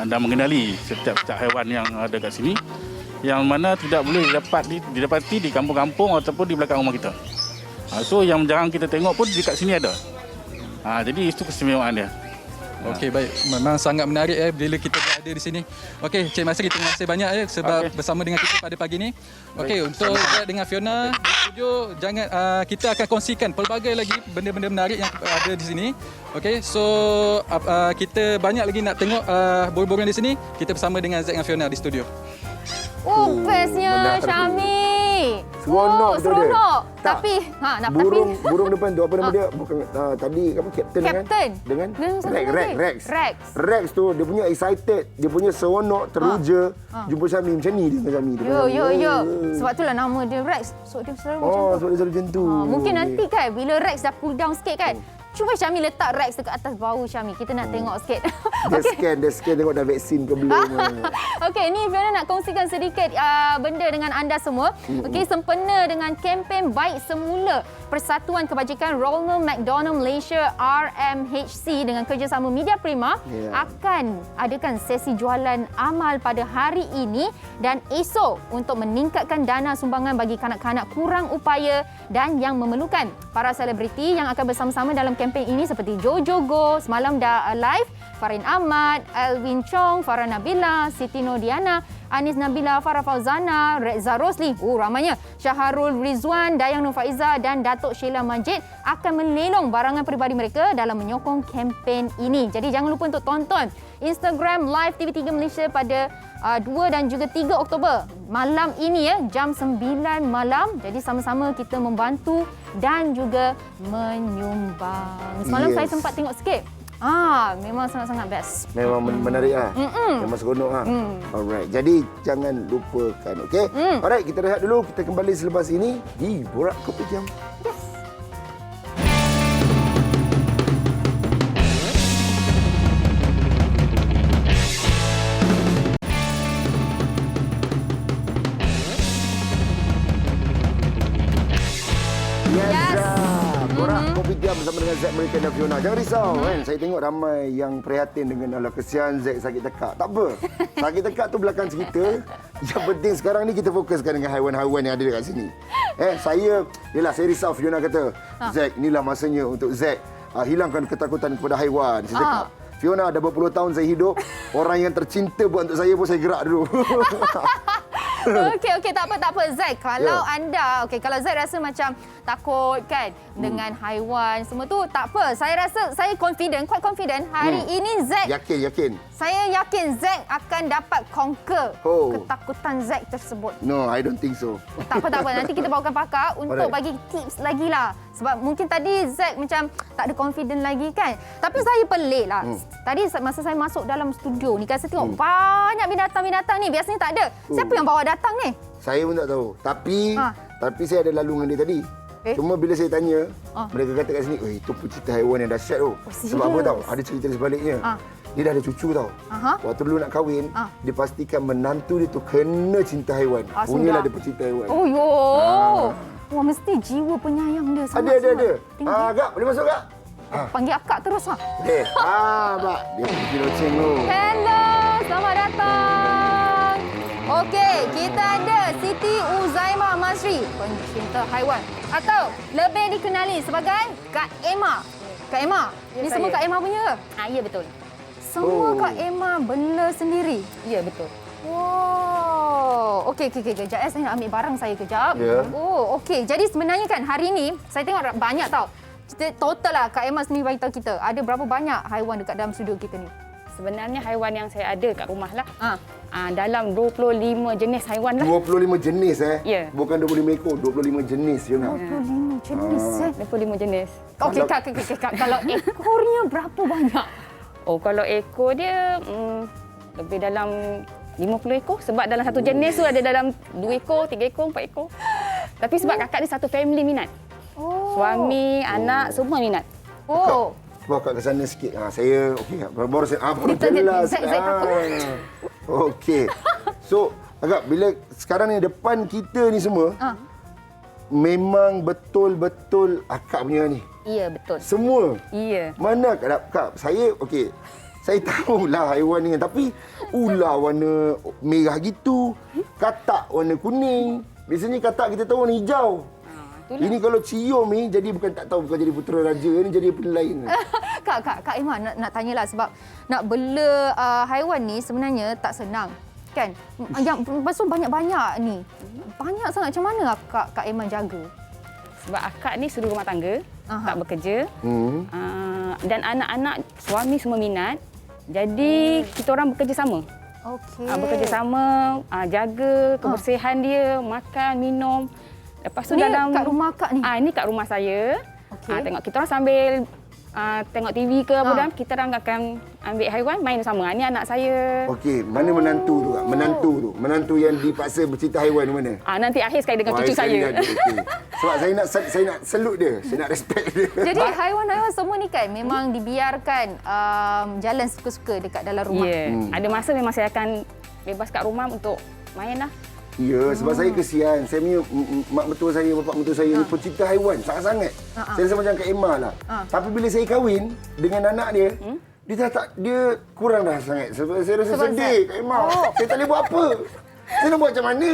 dan mengenali setiap haiwan yang ada kat sini yang mana tidak boleh didapati di kampung-kampung ataupun di belakang rumah kita. So yang jarang kita tengok pun dekat sini ada. Jadi itu keistimewaan dia. Okey, baik. Memang sangat menarik bila kita berada di sini. Okey, Cik Masri, terima kasih banyak sebab bersama dengan kita pada pagi ini. Okey, untuk Zack dengan Fiona di studio, kita akan kongsikan pelbagai lagi benda-benda menarik yang ada di sini. Okey, so kita banyak lagi nak tengok burung-burung di sini. Kita bersama dengan Zack dan Fiona di studio. Bestnya Syami. Seronok betul dia. Seronok. Tak. Tapi burung depan tu apa nama dia? Bukan tadi apa Captain dengan Rex tu dia punya excited, dia punya seronok, teruja jumpa Syami macam ni dia dengan Syami. Yo. Sebab itulah nama dia Rex. So dia selalu macam tu. Sebab dia selalu macam tu. Mungkin nanti kan bila Rex dah cool down sikit kan. Cuba Syami letak Rex dekat atas bahu Syami. Kita nak tengok sikit. Dia scan tengok dah vaksin ke belum. Okey, ni Fiona nak kongsikan sedikit benda dengan anda semua. Okey, sempena dengan kempen Baik Semula Persatuan Kebajikan Ronald McDonald Malaysia RMHC dengan kerjasama Media Prima akan adakan sesi jualan amal pada hari ini dan esok untuk meningkatkan dana sumbangan bagi kanak-kanak kurang upaya dan yang memerlukan. Para selebriti yang akan bersama-sama dalam kempen ini seperti Jojo Go, semalam dah live, Farin Ahmad, Alvin Chong, Farah Nabila, Siti Nodiana, Anis Nabila, Farah Fauzana, Reza Rosli, ramanya, Syaharul Rizwan, Dayang Nur Faiza dan Datuk Sheila Majid akan melelong barangan peribadi mereka dalam menyokong kempen ini. Jadi jangan lupa untuk tonton Instagram Live TV3 Malaysia pada 2 dan juga 3 Oktober. Malam ini jam 9 malam. Jadi sama-sama kita membantu dan juga menyumbang. Semalam saya sempat tengok sikit. Memang sangat-sangat best. Memang menarik Memang seronok Alright. Jadi jangan lupakan, okey? Alright, kita rehat dulu. Kita kembali selepas ini di Borak Kopi Jam. Bersama dengan Zack American dan Fiona. Jangan risau kan. Saya tengok ramai yang prihatin dengan kesian Zack sakit tekak. Tak apa. Sakit tekak tu belakang cerita. Yang penting sekarang ni kita fokuskan dengan haiwan-haiwan yang ada dekat sini. Saya risau. Fiona kata, Zack, inilah masanya untuk Zack hilangkan ketakutan kepada haiwan. Saya cakap, Fiona, dah berpuluh tahun saya hidup. Orang yang tercinta buat untuk saya pun saya gerak dulu. Okey, tak apa Zack. Kalau anda, kalau Zack rasa macam takut kan dengan haiwan semua tu, tak apa. Saya rasa saya quite confident hari ini Zack. Yakin. Saya yakin Zack akan dapat conquer ketakutan Zack tersebut. No, I don't think so. Tak apa. Nanti kita bawakan pakar untuk bagi tips lagi lah. Sebab mungkin tadi Zack macam tak ada confident lagi kan. Tapi saya pelik lah. Tadi masa saya masuk dalam studio ni kan, saya tengok banyak binatang-binatang ni. Biasanya tak ada. Siapa yang bawa datang ni? Saya pun tak tahu. Tapi saya ada lalu dengan dia tadi. Cuma bila saya tanya, mereka kata kat sini, itu pencinta haiwan yang dahsyat tu. Sebab apa tahu? Ada cerita di sebaliknya. Dia dah ada cucu tau. Waktu dulu nak kahwin, dia pastikan menantu dia tu kena cinta haiwan. Punyalah dia pencinta haiwan. Wah, mesti jiwa penyayang dia Ada. Kak, boleh masuk Kak? Panggil akak terus Boleh. Mak, dia pergi loceng tu. Hello, selamat datang. Okey, kita ada Siti Uzaimah Masri, pencinta haiwan atau lebih dikenali sebagai Kak Emma. Kak Emma, ni semua Kak Emma punya ke? Ya, betul. Semua Kak Emma bela sendiri? Ya, betul. Wow. Okey. Kejap. Saya nak ambil barang saya kejap. Okey. Jadi sebenarnya kan hari ni saya tengok banyak tau. Total lah Kak Emma sendiri bagi tahu kita. Ada berapa banyak haiwan dekat dalam studio kita ni? Sebenarnya haiwan yang saya ada kat rumah lah. Dalam 25 jenis haiwan lah. 25 jenis Ya. Bukan 25 ekor, 25 jenis Fiona. 25 jenis 25 jenis. Okey Kak. Kalau ekornya berapa banyak? Kalau ekor dia lebih dalam 50 ekor. Sebab dalam satu jenis tu ada dalam 2 ekor, 3 ekor, 4 ekor. Tapi sebab kakak ni satu family minat. Suami, anak, semua minat. Cuba Kak ke sana sikit. Saya, baru saya, baru jelas. Okey. So, agak bila sekarang ni depan kita ni semua, memang betul-betul akak punya ni. Ya, betul. Semua? Ya. Mana Kak? Saya, saya tahulah haiwan ni, tapi ular warna merah gitu, katak warna kuning. Biasanya katak kita tahu warna hijau. Itulah. Ini kalau cium ni jadi bukan jadi putera raja, ni jadi benda lain. Kak Emma nak tanyalah sebab nak bela haiwan ni sebenarnya tak senang. Kan? Yang pasal banyak-banyak ni. Banyak sangat. Macam mana Kak Emma jaga? Sebab akak ni suri rumah tangga, tak bekerja. Dan anak-anak suami semua minat. Jadi kita orang bekerja sama. Okey. Bekerja sama, jaga kebersihan dia, makan, minum. Lepas tu ni dalam kat rumah Kak ni? Ini kat rumah saya. Okey. Tengok kita orang sambil tengok TV ke apa dan kita orang akan ambil haiwan main sama. Ini anak saya. Okey, mana menantu tu, Kak? Menantu tu. Menantu yang dipaksa bercinta haiwan mana? Nanti akhir sekali dengan cucu sekali saya. lagi, okey. Sebab saya nak salute dia, saya nak respect dia. Jadi haiwan-haiwan semua ni kan memang dibiarkan jalan suka-suka dekat dalam rumah. Ya. Ada masa memang saya akan bebas kat rumah untuk main lah. Ya, sebab saya kesian. Saya punya mak mertua saya, bapak mertua saya ni pencinta haiwan sangat-sangat. Saya rasa macam Kak Emma lah. Tapi bila saya kahwin dengan anak dia, dia kurang dah sangat. Sebab saya rasa sedih Kak Emma. Saya tak boleh buat apa. Saya nak buat macam mana?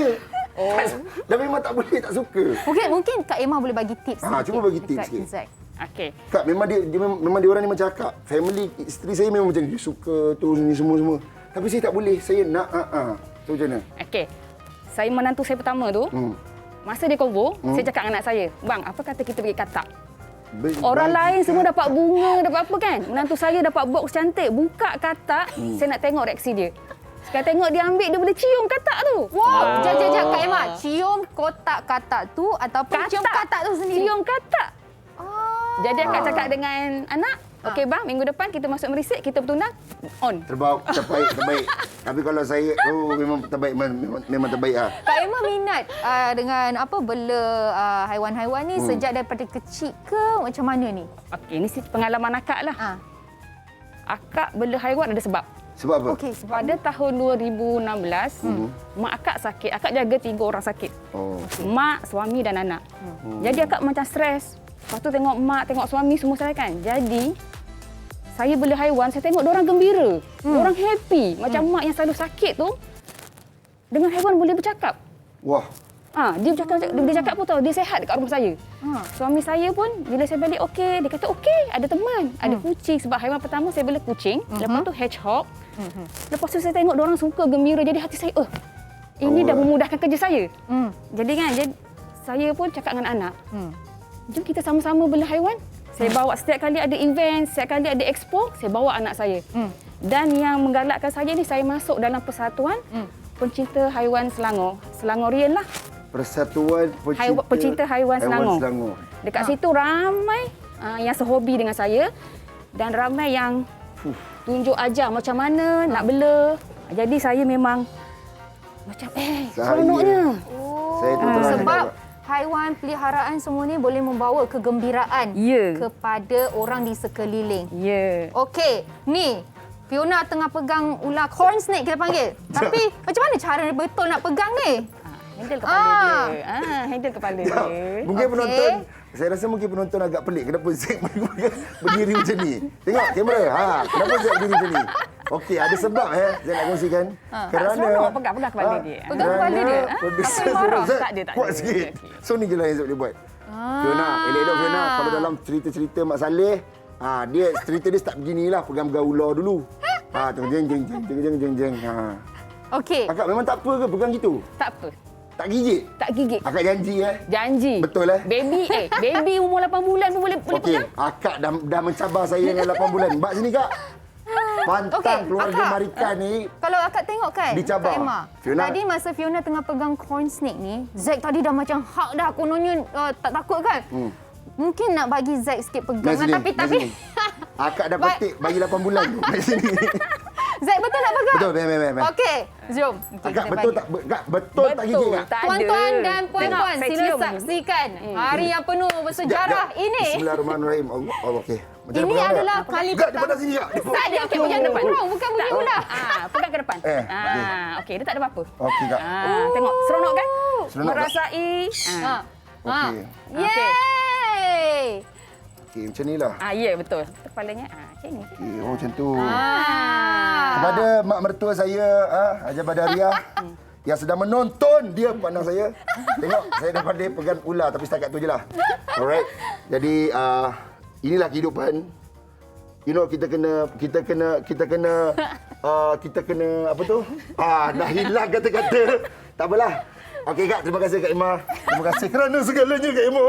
Dan memang tak boleh, tak suka. Mungkin Kak Emma boleh bagi tips sikit cuba bagi tips sikit. Zack. Okey. Kak, memang dia orang ni macam Kak. Family, isteri saya memang macam dia suka terus ni semua-semua. Tapi saya tak boleh. Saya nak So macam mana? Okey. Saya menantu saya pertama tu, masa dia convo, saya cakap dengan anak saya, "Bang, apa kata kita pergi katak?" Orang lain semua dapat bunga, dapat apa kan? Menantu saya dapat box cantik, buka katak, saya nak tengok reaksi dia. Sekali tengok dia ambil, dia boleh cium katak tu. Wow, jap Kak Emma, cium kotak katak tu ataupun cium katak tu sendiri? Cium katak. Jadi akak cakap dengan anak, "Okey bang, minggu depan kita masuk merisik, kita bertunang, on." Terbaik. Tapi kalau saya, memang terbaik, memang terbaik lah. Kak Emma minat dengan bela haiwan-haiwan ni sejak daripada kecil ke macam mana ni? Okey, ini pengalaman akak lah. Akak bela haiwan ada sebab. Sebab apa? Okey, sebab Pada tahun 2016, mak akak sakit. Akak jaga 3 orang sakit. Mak, suami dan anak. Jadi akak macam stres. Lepas tu tengok mak, tengok suami semua saya kan. Jadi, saya bela haiwan, saya tengok diorang gembira. Diorang happy. Macam mak yang selalu sakit tu, dengan haiwan boleh bercakap. Wah. Dia bercakap apa tau, dia sihat dekat rumah saya. Suami saya pun, bila saya balik okey, dia kata okey, ada teman. Ada kucing, sebab haiwan pertama saya bela kucing. Lepas tu hedgehog. Lepas tu saya tengok diorang suka, gembira. Jadi hati saya, ini dah memudahkan kerja saya. Jadi kan, saya pun cakap dengan anak, jom kita sama-sama bela haiwan. Saya bawa setiap kali ada event, setiap kali ada expo, saya bawa anak saya. Dan yang menggalakkan saya ni, saya masuk dalam persatuan pencinta haiwan Selangor. Selangorian lah. Persatuan pencinta haiwan Selangor. Dekat situ ramai yang sehobi dengan saya. Dan ramai yang tunjuk ajar macam mana nak bela. Jadi saya memang macam seronoknya. Saya sebab haiwan peliharaan semua ni boleh membawa kegembiraan kepada orang di sekeliling. Okey, ni Fiona tengah pegang ular corn snake kita panggil. Tapi macam mana cara betul nak pegang ni? Handle kepala dia. Handle kepala dia. Mungkin penonton, saya rasa mungkin penonton agak pelik. Kenapa Zack berdiri macam ni? Tengok kamera. Kenapa Zack berdiri macam ni? Okey, ada sebab Zack nak kongsikan. Kerana seronok pegang kepala dia. Pegang kepala dia. Producer Zack kuat sikit. So ni je lah yang Zack boleh buat. Fiona, elok Fiona. Kalau dalam cerita-cerita Mak Saleh, dia cerita dia start beginilah, pegang-pegang ular dulu. Jeng. Okey. Akak memang tak apa ke pegang gitu? Tak apa. Tak gigit? Tak gigit. Akak janji Janji. Betul Baby umur 8 bulan pun boleh pegang. Akak dah mencabar saya dengan 8 bulan. Mbak sini Kak. Pantang keluarga Marikan ni. Kalau akak tengok kan, dicabar. Kak Emma, Fiona. tadi masa Fiona tengah pegang corn snake ni, Zack tadi dah macam hak dah kononnya tak takut kan? Mungkin nak bagi Zack sikit pegang lah, tapi akak dah petik bagi 8 bulan tu. Mari sini. Zack betul nak pegang? Betul, main. Okey, jom. Akak betul tak gigit Kak? Tuan-tuan dan puan-puan, sila saksikan hari yang penuh bersejarah ini. Bismillahirrahmanirrahim. Allah, okey. Ini adalah kali pertama. Depan sini Kak. Tak ada, okey, pegang depan. Bukan bunyi ular. Pegang ke depan. Okey, dia tak ada apa-apa. Okey Kak. Tengok, seronok kan? Seronok, Kak. Merasai. Okey. Yeay! Okey, macam inilah. Ya, betul. Kepalanya macam ni. Okey, macam tu. Kepada mak mertua saya, Haja Badariah, yang sedang menonton, dia pandang saya. Tengok, saya dah pandai pegang ular, tapi setakat tu je lah. Alright. Jadi, inilah kehidupan. You know, kita kena apa tu? Dah hilang kata-kata. Tak apalah. Okey Kak, terima kasih Kak Emma. Terima kasih kerana segalanya Kak Emma.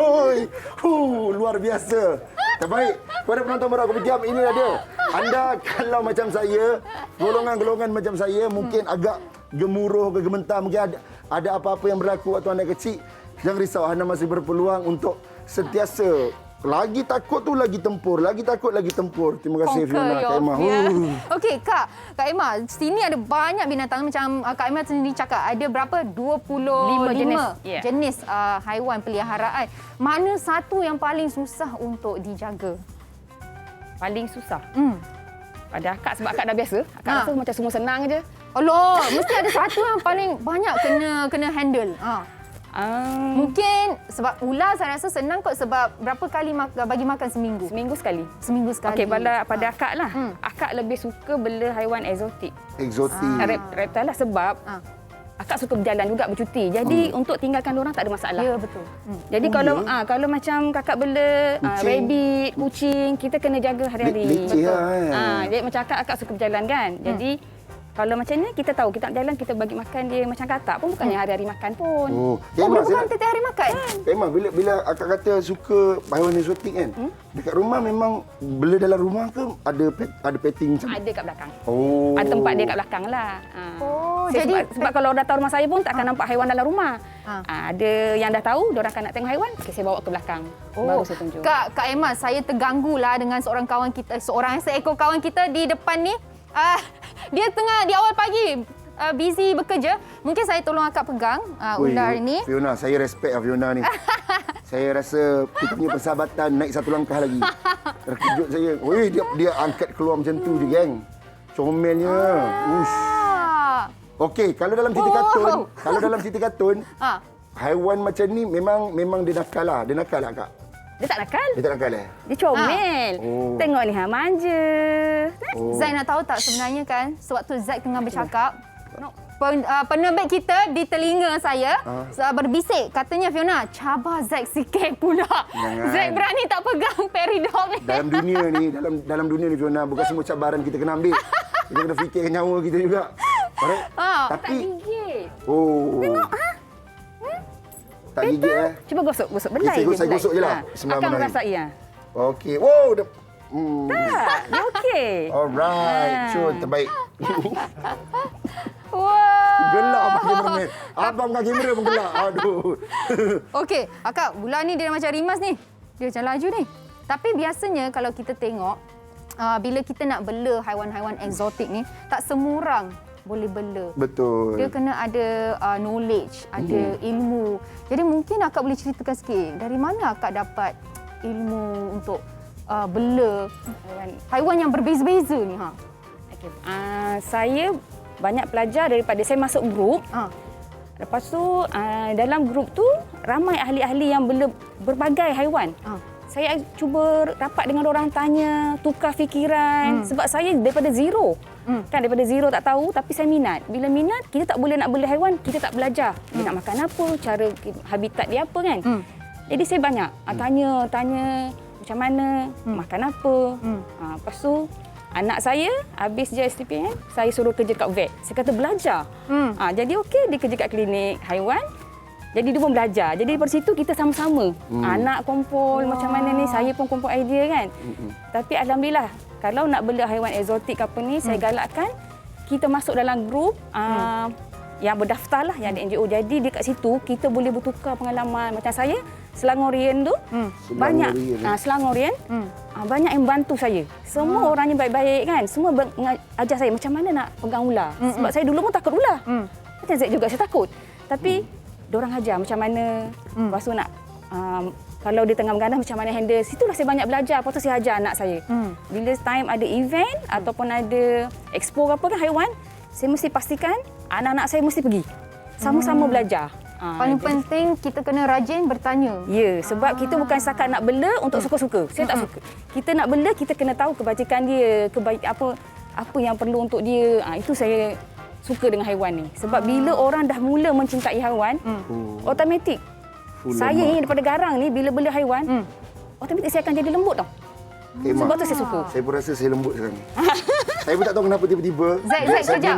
Luar biasa. Terbaik. Kepada penonton Borak Kopi Tiam, inilah dia. Anda kalau macam saya, golongan-golongan macam saya mungkin agak gemuruh, gementar, mungkin ada apa-apa yang berlaku waktu anda kecil. Jangan risau, anda masih berpeluang untuk sentiasa Lagi takut tu lagi tempur, lagi takut lagi tempur. Terima kasih Fiona, Kak Emma. Okey, Kak Emma, sini ada banyak binatang macam Kak Emma sendiri cakap ada berapa? 25 jenis haiwan peliharaan. Mana satu yang paling susah untuk dijaga? Paling susah. Pada akak sebab akak dah biasa. Akak rasa macam semua senang je. Allah, mesti ada satu yang paling banyak kena handle. Mungkin sebab ular saya rasa senang kot sebab berapa kali bagi makan seminggu? Seminggu sekali. Seminggu sekali. Okey, pada akak lah. Akak lebih suka bela haiwan eksotik. Reptil lah sebab akak suka berjalan juga bercuti. Jadi untuk tinggalkan orang tak ada masalah. Ya, betul. Jadi kalau macam kakak bela rabbit, kucing, kita kena jaga hari-hari. Betul. Jadi macam akak suka berjalan kan. Jadi kalau macam ni kita tahu kita nak jalan kita bagi makan dia macam katak pun bukannya hari-hari makan pun. Bukan tiap hari makan. Memang bila akak kata suka haiwan eksotik kan. Dekat rumah memang bela dalam rumah ke ada petting macam? Ada kat belakang. Oh. Ada tempat dia kat belakang lah. Jadi sebab kalau datang rumah saya pun tak akan nampak haiwan dalam rumah. Ada yang dah tahu dia orang akan nak tengok haiwan, okey saya bawa ke belakang. Baru saya tunjuk. Kak Emma, saya terganggulah dengan seekor kawan kita di depan ni. Dia tengah di awal pagi busy bekerja. Mungkin saya tolong akak pegang ular ni. Fiona, saya respect Fiona ni. Saya rasa kita punya persahabatan naik satu langkah lagi. Terkejut saya. Oi, dia angkat keluar macam tu je, geng. Comelnya. Ush. Okey, kalau dalam cerita kartun, haiwan macam ni memang dia nakal lah. Dia nakal lah, Kak. Dia tak nakal. Dia tak nakal eh? Dia comel. Tengok ni, manja. Zai nak tahu tak sebenarnya kan, sewaktu Zai tengah bercakap, penerbit kita di telinga saya berbisik. Katanya Fiona, cabar Zai sikit pula. Zai berani tak pegang peridot ni. Dalam dunia ni Fiona, bukan semua cabaran kita kena ambil. Kita kena fikirkan nyawa kita juga. Tapi tak gigit. Tengok, tak gigit eh? Cuba gosok belai je. Saya gosok je lah. Akan merasai ya. Okey. Wow, tak, dia okey. Alright. Sure, terbaik. Wow. Gelak abang kameraman. Abang dengan kamera pun gelak. Aduh. Okey, akak, ular ni dia macam rimas ni. Dia macam laju ni. Tapi biasanya kalau kita tengok, bila kita nak bela haiwan-haiwan eksotik ni, tak semua orang boleh bela. Betul. Dia kena ada knowledge, ada ilmu. Jadi mungkin akak boleh ceritakan sikit, dari mana akak dapat ilmu untuk bela haiwan yang berbeza-beza ni? Okay. Saya banyak belajar daripada saya masuk grup. Lepas tu dalam grup tu ramai ahli-ahli yang bela berbagai haiwan. Saya cuba rapat dengan orang, tanya, tukar fikiran. Sebab saya daripada zero. Kan daripada zero tak tahu, tapi saya minat. Bila minat, kita tak boleh nak bela haiwan, kita tak belajar. Dia nak makan apa, cara habitat dia apa kan. Jadi saya banyak tanya macam mana, makan apa. Lepas tu anak saya habis je STPM, saya suruh kerja kat vet. Saya kata belajar. Jadi okey, dia kerja kat klinik haiwan. Jadi dia pun belajar. Jadi daripada situ kita sama-sama. Anak kumpul macam mana ni, saya pun kumpul idea kan. Tapi alhamdulillah, kalau nak bela haiwan eksotik apa ni, saya galakkan kita masuk dalam grup yang berdaftar lah, yang ada NGO. Jadi dekat situ kita boleh bertukar pengalaman. Macam saya, Selangorian tu banyak Selangorian banyak yang bantu saya. Semua orangnya baik-baik kan. Semua ajar saya macam mana nak pegang ular. Sebab saya dulu pun takut ular. Macam saya juga saya takut. Tapi diorang ajar macam mana. Lepas tu nak kalau dia tengah mengganas macam mana handle. Situlah saya banyak belajar. Lepas tu saya ajar anak saya. Bila time ada event ataupun ada expo apa kan haiwan, saya mesti pastikan anak-anak saya mesti pergi. Sama-sama belajar. Paling penting kita kena rajin bertanya. Ya, sebab kita bukan setakat nak bela untuk suka-suka. Saya tak suka. Kita nak bela, kita kena tahu kebajikan dia, apa yang perlu untuk dia. Itu saya suka dengan haiwan ni. Sebab bila orang dah mula mencintai haiwan, automatik. Saya ni daripada garang ni, bila bela haiwan, automatik saya akan jadi lembut tau. Sebab tu saya suka. Saya pun rasa saya lembut sekarang. Saya pun tak tahu kenapa tiba-tiba saya punya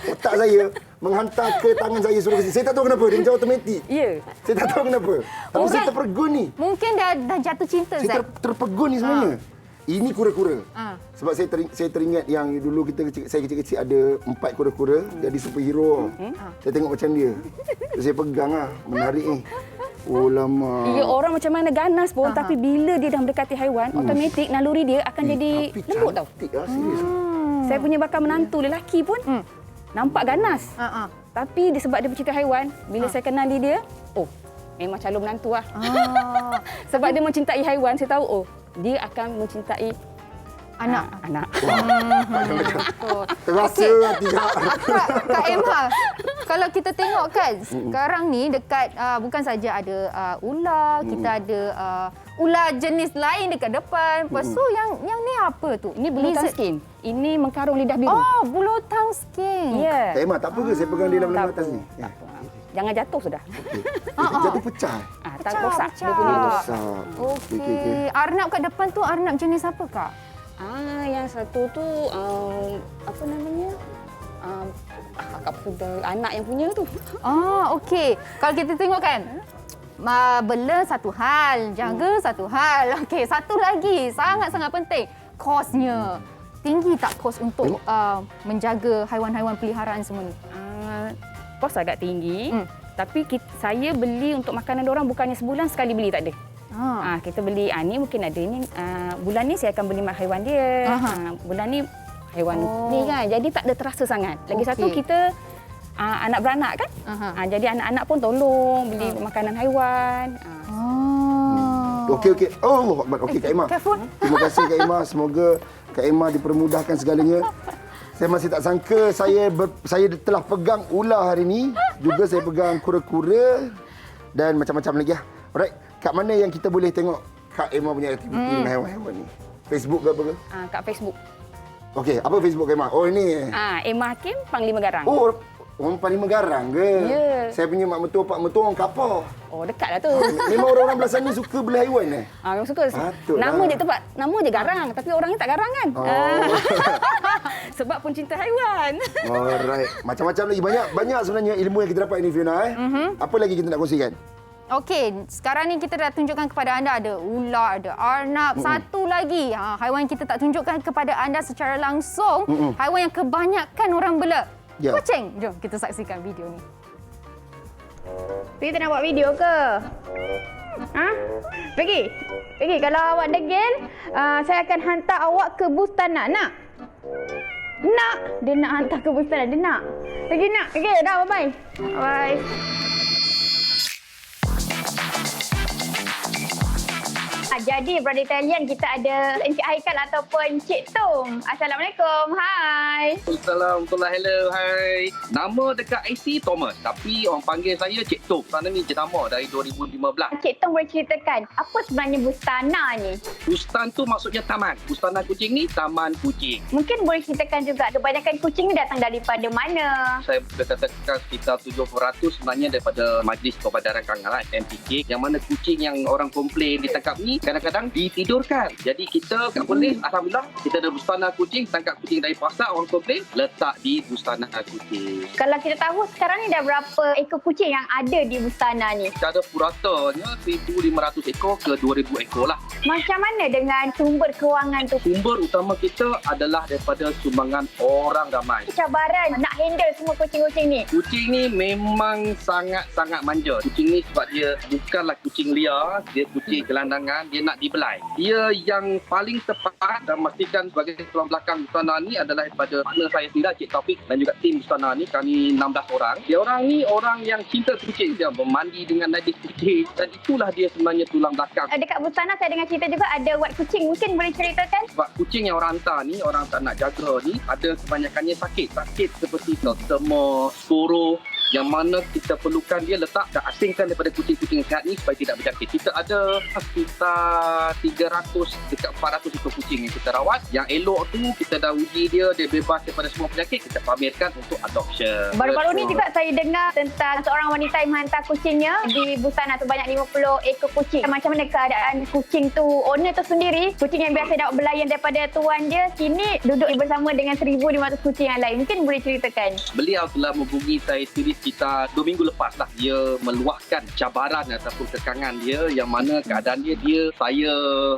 otak saya menghantar ke tangan saya suruh kasi. Saya tak tahu kenapa, dia macam automatik. Ya. Saya tak tahu kenapa. Tapi saya terpegun ni. Mungkin dah jatuh cinta, Zai. Saya terpegun ni sebenarnya. Ini kura-kura. Sebab saya teringat yang dulu saya kecil-kecil ada 4 kura-kura jadi superhero. Saya tengok macam dia. Terus saya pegang lah, menarik ni. Oh lama. Ya, orang macam mana ganas pun, tapi bila dia dah mendekati haiwan, automatik naluri dia akan jadi Tapi lembut tau. cantik lah, serius. Saya punya bakal menantu lelaki pun nampak ganas. Tapi sebab dia pecinta haiwan, bila saya kenali dia, memang calon menantu lah. Sebab dia mencintai haiwan, saya tahu dia akan mencintai anak. Terasa tidak. Kak Emma, kalau kita tengok kan sekarang ni dekat bukan saja ada ular, kita ada ular jenis lain dekat depan. Lepas tu yang ni apa tu? Ini belutang skin. Ini mengkarung lidah biru. Oh, bulutang skin. Ya. Kak Emma, tak apa ke saya pegang dia dalam atas ni? Tak apa. Jangan jatuh sudah. Jatuh pecah. Tak rosak dia punya tu. Besar. Okey. Arnab kat depan tu arnab jenis apa, Kak? Yang satu tu apa namanya? Anak yang punya tu. Okey. Kalau kita tengok kan, bela satu hal, jaga satu hal. Okey, satu lagi sangat-sangat penting, kosnya. Tinggi tak kos untuk menjaga haiwan-haiwan peliharaan semua ni? Kos agak tinggi. Tapi saya beli untuk makanan orang bukannya sebulan sekali beli, tak ada. Kita beli ni mungkin ada ni bulan ni saya akan beli haiwan dia. Bulan ni haiwan ni kan. Jadi tak ada terasa sangat. Lagi satu kita anak beranak kan. Jadi anak-anak pun tolong beli makanan haiwan. Okey. Oh, okey Kak Emma. Terima kasih Kak Emma. Semoga Kak Emma dipermudahkan segalanya. Saya masih tak sangka saya telah pegang ular hari ini. Juga saya pegang kura-kura dan macam-macam lagi lah. Alright. Kat mana yang kita boleh tengok Kak Emma punya aktiviti dengan haiwan-haiwan ni? Facebook ke apa ke? Kat Facebook. Okey, apa Facebook Kak Emma? Oh ini. Emma Hakim, Panglima Garang. Oh, orang Panglima Garang ke? Ya. Saya punya mak mertua, pak mertua orang Kapar. Oh, dekatlah tu. Memang orang-orang belah sana suka bela haiwan Memang suka. Patutlah. Nama je garang, tapi orangnya tak garang kan? Sebab pun cinta haiwan. Alright. Macam-macam lagi. Banyak sebenarnya ilmu yang kita dapat ni Fiona. Apa lagi kita nak kongsikan? Okey, sekarang ni kita dah tunjukkan kepada anda ada ular, ada arnab. Satu lagi, haiwan kita tak tunjukkan kepada anda secara langsung. Haiwan yang kebanyakan orang bela. Ya. Kucing. Jom kita saksikan video ni. Kita nak buat video ke? Pergi. Kalau awak degil, saya akan hantar awak ke bus tanah. Nak? Dia nak hantar ke bus tanah. Dia nak. Pergi nak. Okey, dah. Bye-bye. Bye. Jadi, Brother Italian, kita ada Encik Haikal ataupun Cik Tung. Assalamualaikum. Hai. Assalamualaikum. Hello. Hai. Nama dekat IC Thomas. Tapi orang panggil saya Cik Tung. Sana ni jenama dari 2015. Cik Tung boleh ceritakan apa sebenarnya Bustana ni? Bustan tu maksudnya taman. Bustana kucing ni taman kucing. Mungkin boleh ceritakan juga kebanyakan kucing ni datang daripada mana? Saya boleh katakan sekitar 70% sebenarnya daripada Majlis Perbadaran Kangalan MPK. Yang mana kucing yang orang komplain ditangkap ni kadang-kadang ditidurkan. Jadi kita kat Perlis, alhamdulillah, kita ada Bustana kucing, tangkap kucing dari pasar, orang komplain, letak di Bustana kucing. Kalau kita tahu sekarang ni dah berapa ekor kucing yang ada di Bustana ni? Secara puratanya 1,500 ekor ke 2,000 ekor lah. Macam mana dengan sumber kewangan tu? Sumber utama kita adalah daripada sumbangan orang ramai. Cabaran nak handle semua kucing-kucing ni? Kucing ni memang sangat-sangat manja. Kucing ni sebab dia bukanlah kucing liar, dia kucing gelandangan, dia nak dibelai. Dia yang paling tepat dan memastikan sebagai tulang belakang Bustana ni adalah daripada partner saya sendiri, Cik Taufik, dan juga tim Bustana ni, kami 16 orang. Dia orang ni orang yang cinta kucing. Dia bermandi dengan najis kucing dan itulah dia sebenarnya tulang belakang. Dekat Bustana saya dengar cerita juga ada wat kucing. Mungkin boleh ceritakan? Sebab kucing yang orang hantar ni, orang tak nak jaga ni, ada kebanyakannya sakit. Sakit seperti selesema, sporo, yang mana kita perlukan dia letak dan asingkan daripada kucing-kucing sihat ni supaya tidak berjangkit. Kita ada sekitar 300 dekat 400 ekor kucing yang kita rawat. Yang elok tu kita dah uji dia bebas daripada semua penyakit, kita pamerkan untuk adoption. Baru-baru ni juga saya dengar tentang seorang wanita yang menghantar kucingnya di Bustana sebanyak 50 ekor kucing. Macam mana keadaan kucing tu? Owner tu sendiri, kucing yang biasa dapat belayan daripada tuan dia, kini duduk bersama dengan 1,500 kucing yang lain. Mungkin boleh ceritakan? Beliau telah menghubungi saya sendiri kita 2 minggu lepas lah dia meluahkan cabaran ataupun kekangan dia yang mana keadaan saya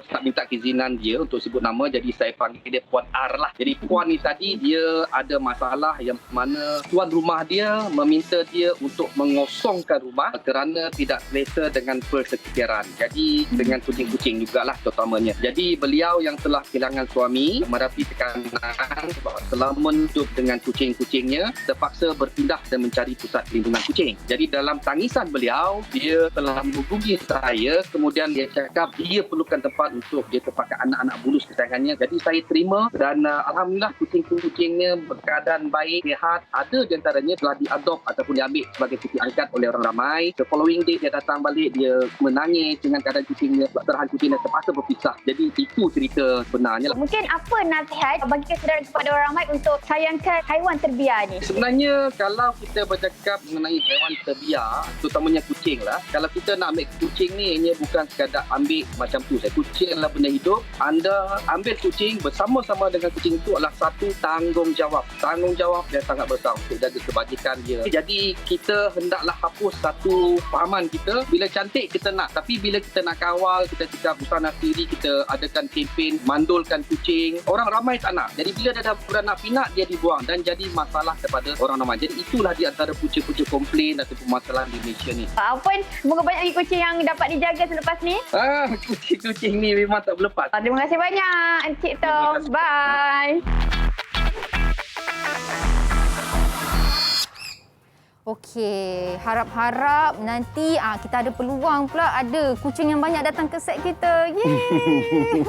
tak minta keizinan dia untuk sebut nama, jadi saya panggil dia Puan R lah. Jadi Puan ni tadi dia ada masalah yang mana tuan rumah dia meminta dia untuk mengosongkan rumah kerana tidak selesa dengan persekitaran. Jadi dengan kucing-kucing jugalah terutamanya. Jadi beliau yang telah kehilangan suami menghadapi tekanan sebab selama hidup dengan kucing-kucingnya terpaksa berpindah dan mencari pusat perlindungan kucing. Jadi dalam tangisan beliau, dia telah menghubungi saya, kemudian dia cakap dia perlukan tempat untuk dia tempatkan anak-anak bulus kesayangannya. Jadi saya terima dan alhamdulillah kucing-kucingnya berkeadaan baik, sihat. Ada di antaranya telah diadop ataupun diambil sebagai kucing angkat oleh orang ramai. The following day dia datang balik, dia menangis dengan keadaan kucingnya, terahan kucingnya terpaksa berpisah. Jadi itu cerita sebenarnya. Mungkin apa nasihat bagi kesedaran kepada orang ramai untuk sayangkan haiwan terbiar ni? Sebenarnya kalau kita bercakap mengenai haiwan terbiar, terutamanya kucing lah. Kalau kita nak ambil kucing ni, ini bukan sekadar ambil macam tu. Kucing adalah benda hidup. Anda ambil kucing bersama-sama dengan kucing itu adalah satu tanggungjawab. Tanggungjawab yang sangat besar untuk jaga kebajikan dia. Jadi kita hendaklah hapus satu fahaman kita. Bila cantik kita nak. Tapi bila kita nak kawal, kita cakap busana sendiri, kita adakan kempen mandulkan kucing. Orang ramai tak nak. Jadi bila dia dah beranak pinak, dia dibuang dan jadi masalah kepada orang ramai. Jadi itulah di antara punca-punca komplain ataupun masalah di Malaysia ni. Apun, semoga banyak lagi kucing yang dapat dijaga selepas ni. Kucing-kucing ni memang tak berlepas. Terima kasih banyak Encik Tom. Bye. Okey, harap-harap nanti kita ada peluang pula ada kucing yang banyak datang ke set kita. Yeay.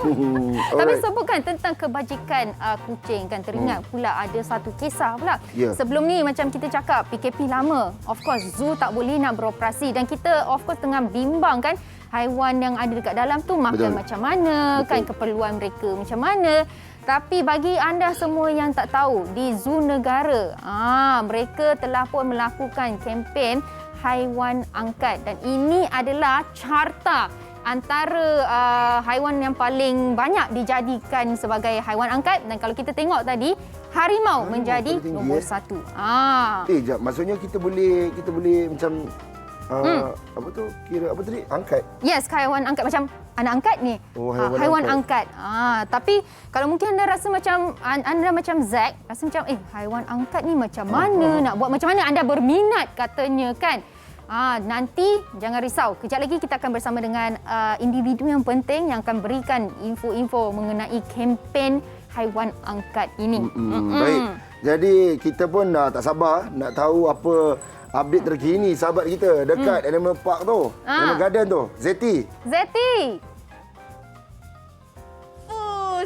Tapi sebutkan tentang kebajikan kucing kan, teringat pula ada satu kisah pula. Yeah. Sebelum ni macam kita cakap PKP lama. Of course zoo tak boleh nak beroperasi dan kita of course tengah bimbang kan haiwan yang ada dekat dalam tu makan macam mana, kan keperluan mereka macam mana. Tapi bagi anda semua yang tak tahu, di Zoo Negara, mereka telah pun melakukan kempen haiwan angkat. Dan ini adalah carta antara haiwan yang paling banyak dijadikan sebagai haiwan angkat. Dan kalau kita tengok tadi, harimau menjadi nombor 1. Jap, maksudnya kita boleh macam apa tu? Kira apa tadi? Angkat. Yes, haiwan angkat macam anak angkat ni. Haiwan angkat. Tapi kalau mungkin anda rasa macam anda macam Zack, rasa macam haiwan angkat ni macam mana nak buat macam mana anda berminat katanya kan. Nanti jangan risau. Kejap lagi kita akan bersama dengan individu yang penting yang akan berikan info-info mengenai kempen haiwan angkat ini. Baik. Jadi kita pun dah tak sabar nak tahu apa update terkini sahabat kita dekat Animal Park tu. Animal Garden tu. Zeti.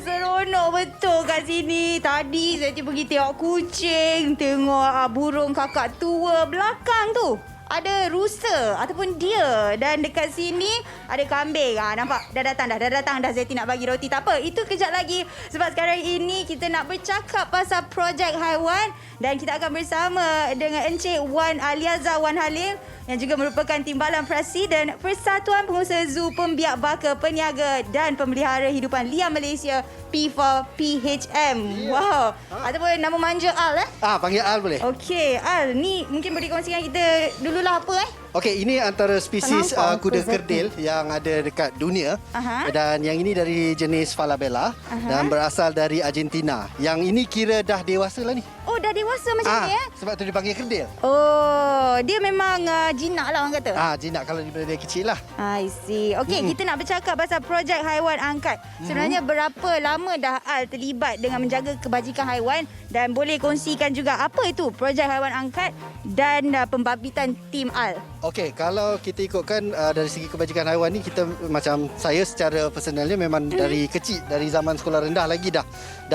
Seronok betul kat sini. Tadi Zeti pergi tengok kucing, tengok burung kakak tua belakang tu. Ada rusa ataupun deer dan dekat sini ada kambing. Nampak? Dah datang dah Zeti nak bagi roti. Tak apa, itu kejap lagi. Sebab sekarang ini kita nak bercakap pasal projek haiwan dan kita akan bersama dengan Encik Wan Aliaza Wan Halim yang juga merupakan Timbalan Presiden Persatuan Pengusaha Zoo Pembiak Baka Peniaga dan Pemelihara Hidupan Liar Malaysia P4PHM. Wow. Ataupun nama manja Al Panggil Al boleh. Okey, Al, ni mungkin boleh kongsikan kita dululah apa Okey, ini antara spesies kuda kerdil yang ada dekat dunia. Dan yang ini dari jenis Falabella dan berasal dari Argentina. Yang ini kira dah dewasa lah ni. Oh, dah dewasa macam ni Sebab tu dipanggil kerdil. Oh, dia memang jinak lah orang kata. Jinak kalau daripada dia kecil lah. I see. Okey, kita nak bercakap pasal projek haiwan angkat. Sebenarnya berapa lama dah Al terlibat dengan menjaga kebajikan haiwan dan boleh kongsikan juga apa itu projek haiwan angkat dan pembabbitan tim Al? Okey, kalau kita ikutkan dari segi kebajikan haiwan ni, kita macam saya secara personalnya memang dari kecil, dari zaman sekolah rendah lagi dah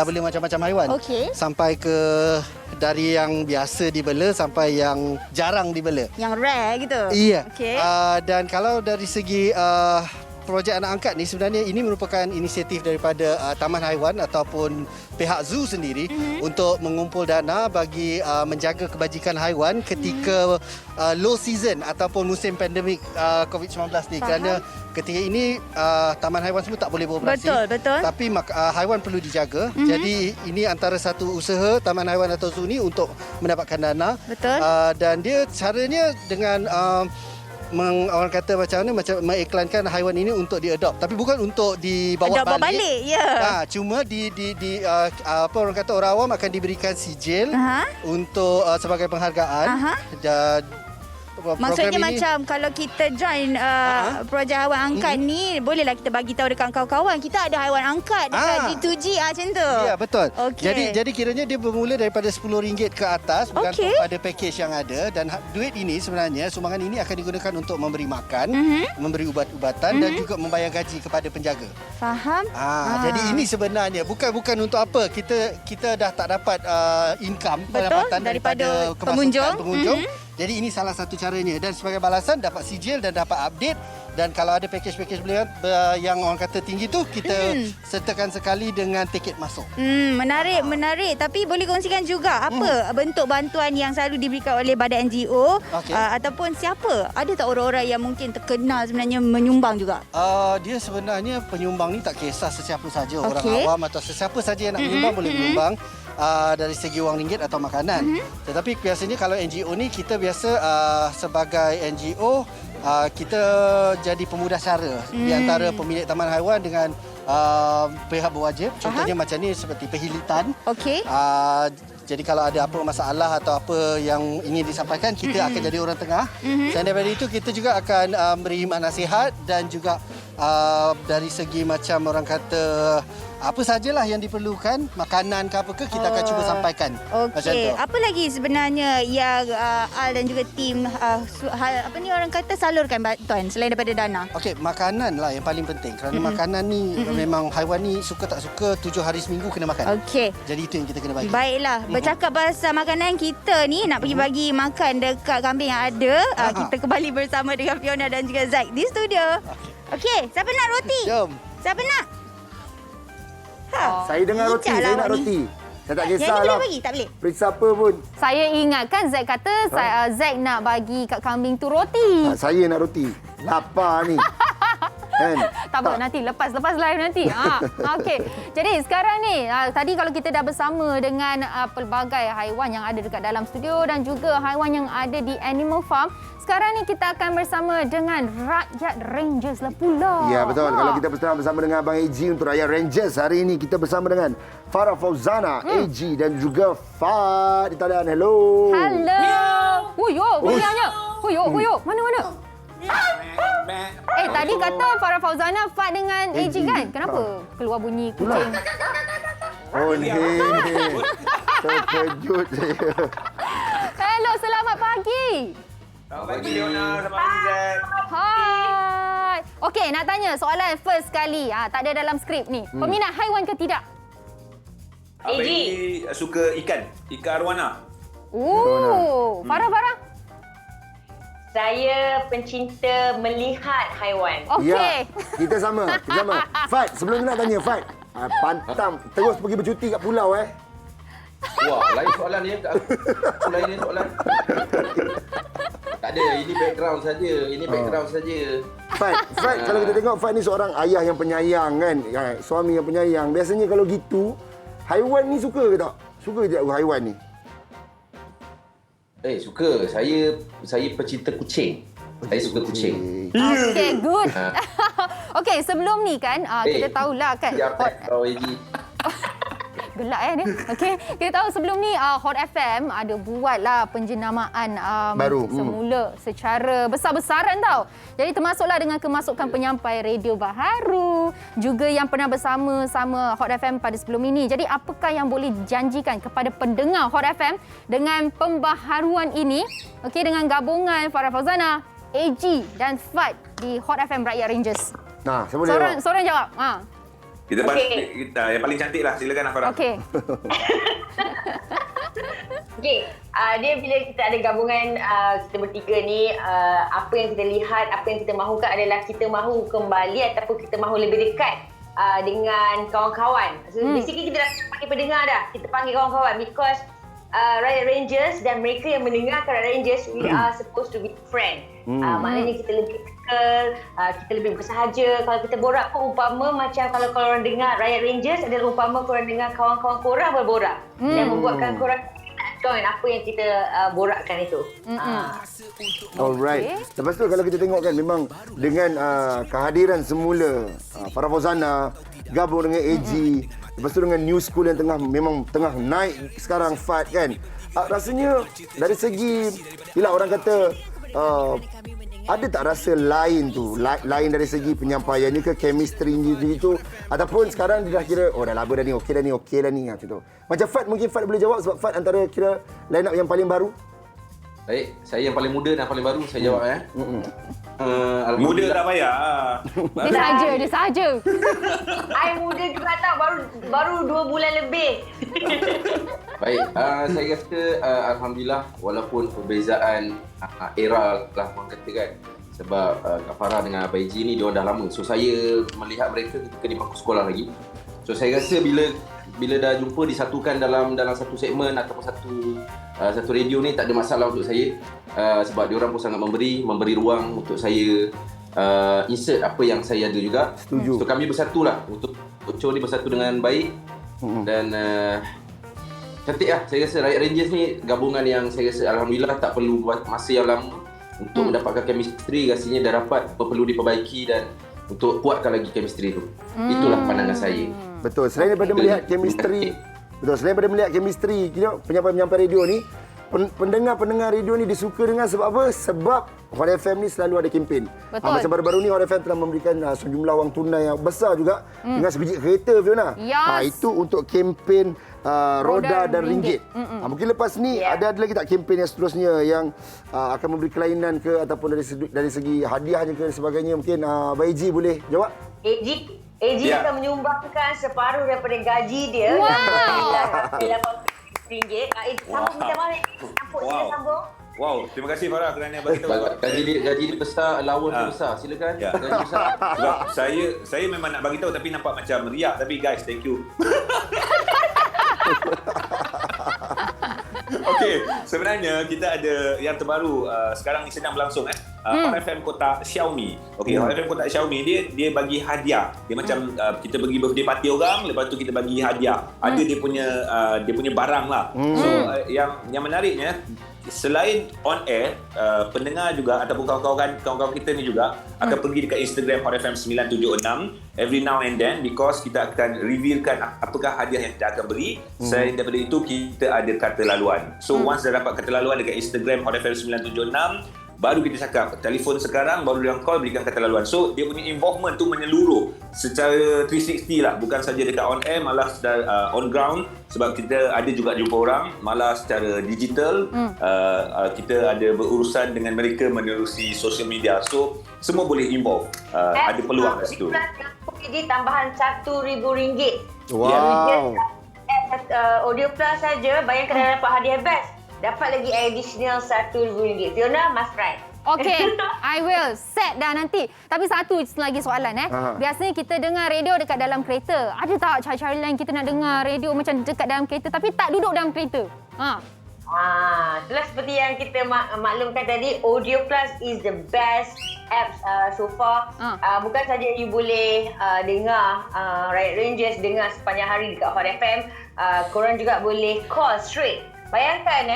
bela macam-macam haiwan. Okey. Sampai ke dari yang biasa dibela sampai yang jarang dibela. Yang rare gitu. Iya. Okey. Dan kalau dari segi projek anak angkat ni sebenarnya ini merupakan inisiatif daripada Taman Haiwan ataupun pihak zoo sendiri untuk mengumpul dana bagi menjaga kebajikan haiwan ketika low season ataupun musim pandemik COVID-19 ni. Kerana ketika ini taman haiwan semua tak boleh beroperasi. Betul. Tapi haiwan perlu dijaga. Jadi ini antara satu usaha taman haiwan atau zoo ni untuk mendapatkan dana. Betul. Dan dia caranya dengan orang kata macam mana, macam mengiklankan haiwan ini untuk diadopt, tapi bukan untuk dibawa balik. Ya. Cuma apa orang kata, orang awam akan diberikan sijil untuk sebagai penghargaan. Dan maksudnya ini, macam kalau kita join projek haiwan angkat ni, bolehlah kita bagi tahu dekat kawan-kawan kita ada haiwan angkat dekat G2G macam tu. Ya, betul. Okay. Jadi kiranya dia bermula daripada RM10 ke atas bergantung pada package yang ada, dan duit ini sebenarnya, sumbangan ini akan digunakan untuk memberi makan, memberi ubat-ubatan dan juga membayar gaji kepada penjaga. Faham? Jadi ini sebenarnya bukan untuk apa, kita dah tak dapat income, pendapatan daripada pengunjung. Jadi ini salah satu caranya, dan sebagai balasan dapat sijil dan dapat update. Dan kalau ada package-package beliau yang orang kata tinggi tu, kita sertakan sekali dengan tiket masuk. Menarik. Tapi boleh kongsikan juga apa bentuk bantuan yang selalu diberikan oleh badan NGO ataupun siapa? Ada tak orang-orang yang mungkin terkenal sebenarnya menyumbang juga? Dia sebenarnya penyumbang ni tak kisah sesiapa saja, orang awam atau sesiapa saja yang nak menyumbang boleh menyumbang. Dari segi wang ringgit atau makanan. Tetapi biasanya kalau NGO ni, kita biasa sebagai NGO kita jadi pemudah cara di antara pemilik taman haiwan dengan pihak berwajib. Contohnya macam ni, seperti perhilitan. Jadi kalau ada apa masalah atau apa yang ingin disampaikan, kita akan jadi orang tengah. Dan daripada itu kita juga akan beri nasihat dan juga dari segi macam orang kata apa sajalah yang diperlukan, makanan ke apa ke, kita akan cuba sampaikan. Macam tu. Apa lagi sebenarnya yang Al dan juga tim orang kata salurkan bantuan selain daripada dana? Makanan lah yang paling penting. Kerana makanan ni memang haiwan ni suka tak suka 7 hari seminggu kena makan. Jadi itu yang kita kena bagi. Baiklah, bercakap pasal makanan, kita ni nak pergi bagi makan dekat kambing yang ada. Kita kembali bersama dengan Fiona dan juga Zack di studio. Okey, siapa nak roti? Jom. Siapa nak? Saya dengar roti, saya nak roti. Saya tak kisahlah. Yang ni boleh bagi? Tak boleh? Periksa apa pun. Saya ingatkan Zack kata Zack nak bagi kat kambing tu roti. Saya nak roti. Lapar ni. Kan? Tak apa, nanti lepas live nanti. Okey. Jadi sekarang ni, tadi kalau kita dah bersama dengan pelbagai haiwan yang ada dekat dalam studio dan juga haiwan yang ada di Animal Farm, sekarang ni kita akan bersama dengan Rakyat Rangers lah pula. Ya, betul. Kalau kita bersama dengan Abang AG untuk Rakyat Rangers, hari ini kita bersama dengan Farah Fauzana, AG dan juga Fad di talian. Hello. Huyo, berianya. Huyo. Mana? Tadi kata Farah Fauzana, Fad dengan AG kan? Kenapa keluar bunyi kucing? Terkejut saya. Hello, selamat pagi. Selamat pagi, Fiona. Selamat pagi, Zack. Hai. Okey, nak tanya soalan first kali. Tak ada dalam skrip ni. Peminat haiwan ke tidak? Abang ini suka ikan arwana. Farah. Saya pencinta melihat haiwan. Okey. Ya, kita sama. Fad, sebelum nak tanya Fad, pantam terus pergi bercuti kat pulau Wah, lain soalan ni. Lain soalan. Tak ada, ini background saja. Fad, kalau kita tengok Fad ni seorang ayah yang penyayang kan, suami yang penyayang. Biasanya kalau gitu, haiwan ni suka ke tak? Suka ke tak haiwan ni? Suka. Saya pecinta kucing. Saya suka kucing. Okey, good. Okey, sebelum ni kan kita tahulah kan. Gelak dia. Okey, kita tahu sebelum ni Hot FM ada buatlah penjenamaan baru semula secara besar-besaran tau. Jadi termasuklah dengan kemasukan penyampai radio baharu, juga yang pernah bersama-sama Hot FM pada sebelum ini. Jadi apakah yang boleh dijanjikan kepada pendengar Hot FM dengan pembaharuan ini? Okey, dengan gabungan Farah Fauzana, AG dan Fad di Hot FM Rakyat Rangers. Nah, saya boleh Seorang jawab. Kita yang paling cantik lah. Silakan Farah. Okey. Dia bila kita ada gabungan kita bertiga ni, apa yang kita lihat, apa yang kita mahukan adalah kita mahu kembali ataupun kita mahu lebih dekat dengan kawan-kawan. So basically kita dah panggil pendengar dah. Kita panggil kawan-kawan because Rakyat Rangers dan mereka yang mendengarkan Rakyat Rangers, we are supposed to be friend. Maknanya kita lebih dekat circle, kita lebih bersahaja. Kalau kita borak pun umpama macam kalau korang dengar Riot Rangers adalah umpama korang dengar kawan-kawan korang berborak dan membuatkan korang join apa yang kita borakkan itu. Alright. Lepas tu kalau kita tengok kan memang dengan kehadiran semula Farah Fauzana gabung dengan AG, lepas tu dengan New School yang memang tengah naik sekarang Fat kan. Rasanya dari segi orang kata ada tak rasa lain tu, lain dari segi penyampaiannya ke chemistry itu, ataupun sekarang dia dah kira dah lama dah ni okey dah ni macam tu. Macam Fat, mungkin Fat boleh jawab sebab Fat antara kira line up yang paling baru. Baik, saya yang paling muda dan paling baru saya jawab muda tak payah. Dia sahaja. I muda juga tak, baru 2 bulan lebih. Baik, saya rasa alhamdulillah walaupun perbezaan era lah orang kata kan. Sebab Kak Farah dengan Abang Eji ni diorang dah lama. So saya melihat mereka ketika di bangku sekolah lagi. So saya rasa bila dah jumpa disatukan dalam satu segmen ataupun satu radio ni tak ada masalah untuk saya. Sebab diorang pun sangat memberi ruang untuk saya insert apa yang saya ada juga. Setuju. So kami bersatulah untuk Ocon ni bersatu dengan baik. Dan cantik lah. Saya rasa Riot Rangers ni gabungan yang saya rasa alhamdulillah tak perlu buat masa yang lama untuk mendapatkan chemistry. Rasanya dah dapat, perlu diperbaiki dan untuk kuatkan lagi chemistry tu. Itulah pandangan saya. Betul. Selain daripada melihat chemistry, penyampai-penyampai radio ni, pendengar-pendengar radio ni disuka dengan sebab apa? Sebab Hot FM ni selalu ada kempen. Macam baru-baru ni Hot FM telah memberikan sejumlah wang tunai yang besar juga dengan sebiji kereta, Fiona. Itu untuk kempen roda dan ringgit. Mungkin lepas ni ada lagi tak kempen yang seterusnya yang akan memberi kelainan ke ataupun dari segi hadiahnya ke sebagainya? Mungkin Abang Eji boleh jawab? AG akan menyumbangkan separuh daripada gaji dia. RM8. Sambung macam mana? Sambung. Wow, terima kasih Farah kerana beritahu. Gaji dia besar, allowance dia besar. Silakan. Gaji besar. Sebab saya memang nak bagi tahu tapi nampak macam riak, tapi guys, thank you. Okey, sebenarnya kita ada yang terbaru sekarang ni sedang berlangsung Hot FM Kotak Xiaomi. Okey, Hot FM Kotak Xiaomi dia bagi hadiah. Dia macam kita bagi birthday party orang, lepas tu kita bagi hadiah. Ada dia punya barang lah. So yang menariknya, selain on air, pendengar juga ataupun kawan-kawan kita ni juga akan pergi dekat Instagram Hot FM 976 every now and then, because kita akan revealkan apakah hadiah yang kita akan beri. Selain daripada itu, kita ada kata laluan. So once dah dapat kata laluan dekat Instagram Hot FM 976, baru kita cakap, telefon sekarang, baru dia call, berikan kata laluan. So dia punya involvement tu menyeluruh secara 360 lah, bukan saja dekat on air, malah on ground. Sebab kita ada juga jumpa orang, malah secara digital. Kita ada berurusan dengan mereka menerusi social media. So semua boleh involve. Ada peluang kat situ. Jadi tambahan RM1,000. Wow. Audio Plus saja, bayangkan dah dapat hadiah best. Dapat lagi additional RM1,000. Fiona must try. Okay, I will set dah nanti. Tapi satu lagi soalan Biasanya kita dengar radio dekat dalam kereta. Ada tak cara-cara lain kita nak dengar radio macam dekat dalam kereta tapi tak duduk dalam kereta? Itulah seperti yang kita maklumkan tadi, Audio Plus is the best apps so far. Bukan saja you boleh dengar Riot Rangers dengar sepanjang hari dekat Hot FM, korang juga boleh call straight. Bayangkan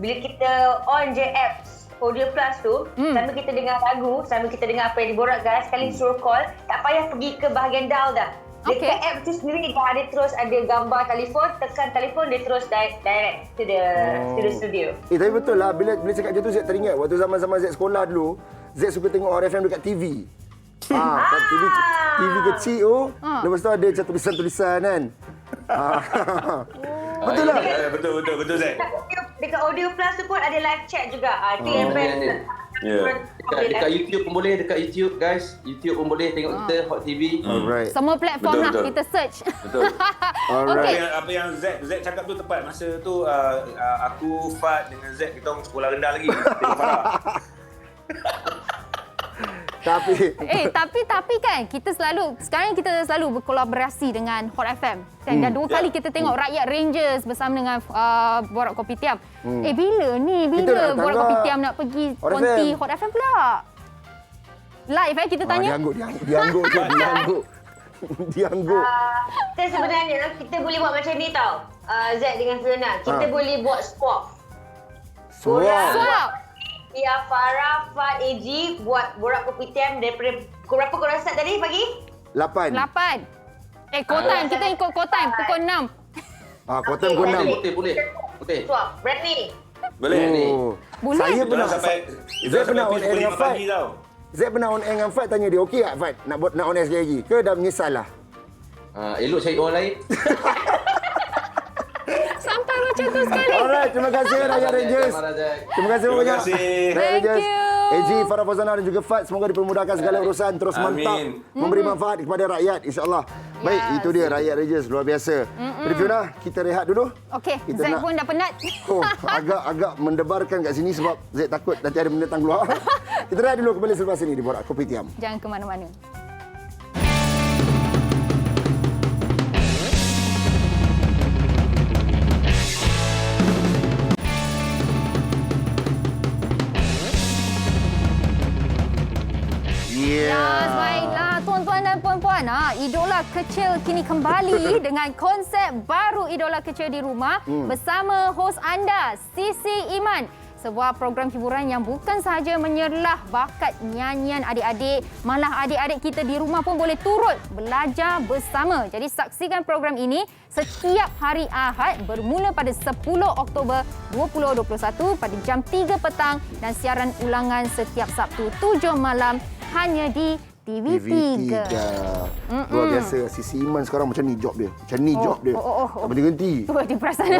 bila kita on je apps Audio Plus tu, sambil kita dengar lagu, sambil kita dengar apa yang diborakkan, sekali suruh call, tak payah pergi ke bahagian dial dah. Dekat app tu sendiri dah ada terus ada gambar telefon, tekan telefon, dia terus direct to the studio. Tapi betul lah, bila cakap macam tu saya teringat waktu zaman-zaman Z sekolah dulu, Z suka tengok Hot FM dekat TV. TV kecil tu, lepas tu ada macam tulisan-tulisan kan. Betul lah. Betul Z. Dekat Audio Plus tu pun ada live chat juga. Itu yang best. Dekat YouTube pun boleh, dekat YouTube guys. YouTube pun boleh tengok kita Hot TV. Alright. Semua platform lah kita search. Betul. Okay. Apa yang Z cakap tu tepat. Masa tu aku, Fat dengan Z, kita orang sekolah rendah lagi. Tengok Farah. Tapi kan sekarang kita selalu berkolaborasi dengan Hot FM. Dan 2 kali kita tengok Riot Rangers bersama dengan Borak Kopitiam. Bila Borak Kopitiam nak pergi konti Hot FM pula? Live kita tanya. Diangguk. Kita sebenarnya kita boleh buat macam ni tau. Z dengan Serena. Kita boleh buat swap. Swap. Ya, Farah, Fad, AG buat borak kopitiam daripada pukul berapa korang start tadi pagi? 8. Call time. Kita ikut call time pukul 6. Call time pukul 6. Boleh. Swap. Berani? Boleh ni. Boleh. Saya pernah Zai pernah on air dengan Fad. Zai pernah on air dengan Fad, tanya dia, okey tak Fad nak on air sekali lagi? Ke dah menyesal lah? Elok cari orang lain. Sampai macam tu sekali. Alright, terima kasih Rakyat Rangers. Terima kasih banyak. Rakyat Rangers. AG, Farah Fauzana dan juga Fad, semoga dipermudahkan segala urusan, terus mantap memberi manfaat kepada rakyat, insya-Allah. Baik, itu dia Rakyat Rangers, luar biasa. Jadi Fiona, kita rehat dulu. Okey, Zaid pun dah penat. Agak mendebarkan kat sini sebab Zaid takut nanti ada benda datang keluar. Kita rehat dulu, kembali selepas ini di Borak Kopitiam. Jangan ke mana-mana. Ya, baiklah tuan-tuan dan puan-puan. Idola kecil kini kembali dengan konsep baru Idola Kecil di Rumah bersama hos anda, Sisi Iman. Sebuah program hiburan yang bukan sahaja menyerlah bakat nyanyian adik-adik, malah adik-adik kita di rumah pun boleh turut belajar bersama. Jadi saksikan program ini setiap hari Ahad bermula pada 10 Oktober 2021 pada jam 3 petang dan siaran ulangan setiap Sabtu 7 malam hanya di TV3. Luar biasa. Sisi Iman sekarang macam ni job dia. Tak berhenti. Tu dia perasan.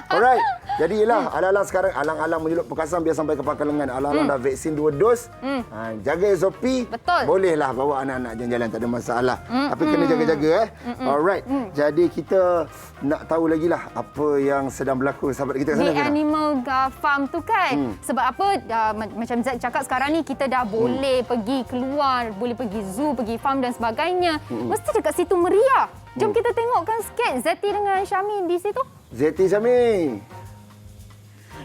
Alright. Jadi ialah alang-alang sekarang, alang-alang menyelut perkasan biar sampai ke pangkal lengan. Alang-alang dah vaksin 2 dos. Jaga SOP. Betul. Bolehlah bawa anak-anak jalan-jalan, tak ada masalah. Tapi kena jaga-jaga Alright. Jadi kita nak tahu lagi lah apa yang sedang berlaku sahabat kita kat sana. Di Animal Farm tu kan. Sebab apa, macam Zaid cakap sekarang ni kita dah boleh pergi keluar, boleh pergi zoo, pergi farm dan sebagainya. Mesti dekat situ meriah. Jom kita tengokkan sikit Zeti dengan Syami di situ. Zeti, Syami.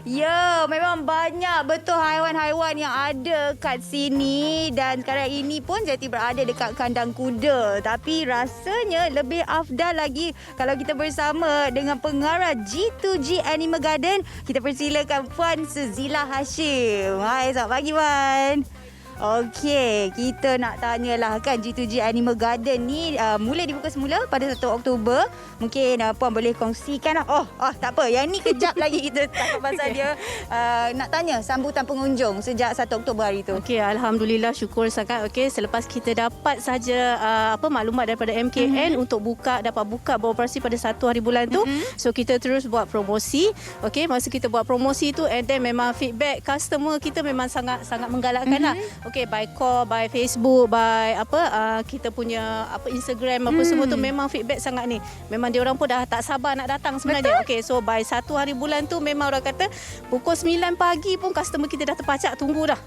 Ya, memang banyak betul haiwan-haiwan yang ada kat sini dan sekarang ini pun Zeti berada dekat kandang kuda. Tapi rasanya lebih afdal lagi kalau kita bersama dengan pengarah G2G Animal Garden. Kita persilakan Puan Suzila Hashim. Hai, selamat pagi Puan. Okey, kita nak tanyalah kan G2G Animal Garden ni mula dibuka semula pada 1 Oktober. Mungkin Puan boleh kongsikan lah. Tak apa, yang ni kejap lagi kita cakap pasal dia. Nak tanya sambutan pengunjung sejak 1 Oktober hari tu. Okey, alhamdulillah syukur sangat. Okey, selepas kita dapat saja maklumat daripada MKN untuk dapat buka beroperasi pada 1 hari bulan tu. So kita terus buat promosi. Okey, masa kita buat promosi tu and then memang feedback customer kita memang sangat menggalakkan lah. Okey, by call, by Facebook, by kita punya Instagram semua tu memang feedback sangat ni. Memang dia orang pun dah tak sabar nak datang sebenarnya. Okey, so by 1 hari bulan tu memang orang kata pukul 9 pagi pun customer kita dah terpacak tunggu dah.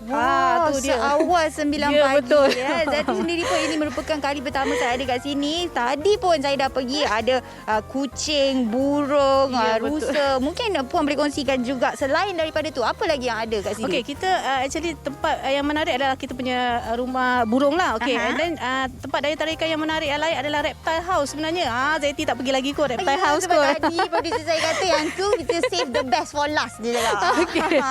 Tu dia. Awal 9 pagi. Betul. Zati sendiri pun ini merupakan kali pertama saya ada kat sini. Tadi pun saya dah pergi ada kucing, burung, rusa. Mungkin Puan boleh kongsikan juga selain daripada tu apa lagi yang ada kat sini? Okey, kita actually tempat yang menarik adalah kita punya rumah burung lah. Okey, and then tempat daya tarikan yang menarik yang lain adalah reptile house sebenarnya. Zeti tak pergi lagi kot reptile house kot. Tadi producer saya kata yang tu kita save the best for last dia cakap. Okey.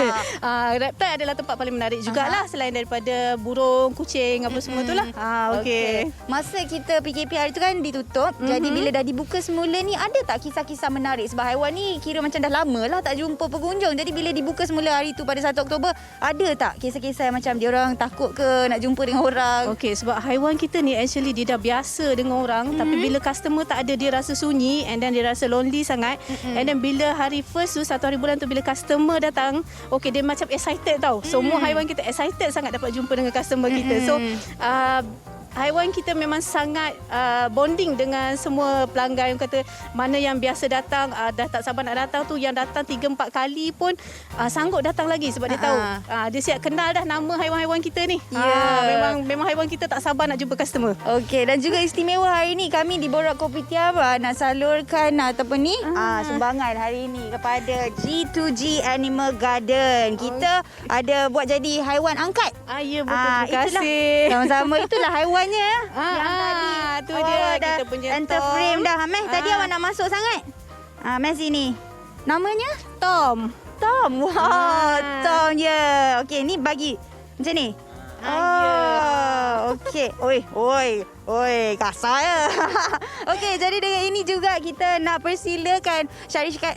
Reptile adalah tempat paling menarik jugalah selain daripada burung, kucing apa semua tu lah. Okey. Masa kita PKP hari tu kan ditutup. Jadi bila dah dibuka semula ni ada tak kisah-kisah menarik sebab haiwan ni kira macam dah lama lah tak jumpa pengunjung. Jadi bila dibuka semula hari tu pada 1 Oktober ada tak kisah-kisah yang macam dia orang takut ke nak jumpa dengan orang? Okey, sebab haiwan kita ni actually dia dah biasa dengan orang tapi bila customer tak ada dia rasa sunyi and then dia rasa lonely sangat and then bila hari first tu 1 hari bulan tu bila customer datang, okey dia macam excited tau. Semua haiwan kita excited sangat dapat jumpa dengan customer kita. So haiwan kita memang sangat bonding dengan semua pelanggan yang kata mana yang biasa datang dah tak sabar nak datang tu, yang datang 3-4 kali pun sanggup datang lagi sebab dia tahu dia siap kenal dah nama haiwan-haiwan kita ni. Memang haiwan kita tak sabar nak jumpa customer. Okey, dan juga istimewa hari ini kami di Borak Kopitiam nak salurkan ataupun ni sumbangan hari ini kepada G2G Animal Garden. Kita ada buat jadi haiwan angkat. Ya betul, terima kasih. Sama-sama itulah haiwannya yang tadi. Tu dia kita punya enter Tom. frame dah. Meh, tadi awak nak masuk sangat. Meh sini. Namanya Tom. Tom. Wow, Tom je. Okey, ni bagi macam ni. Okey. Oi, kasar ya. Okey, jadi dengan ini juga kita nak persilakan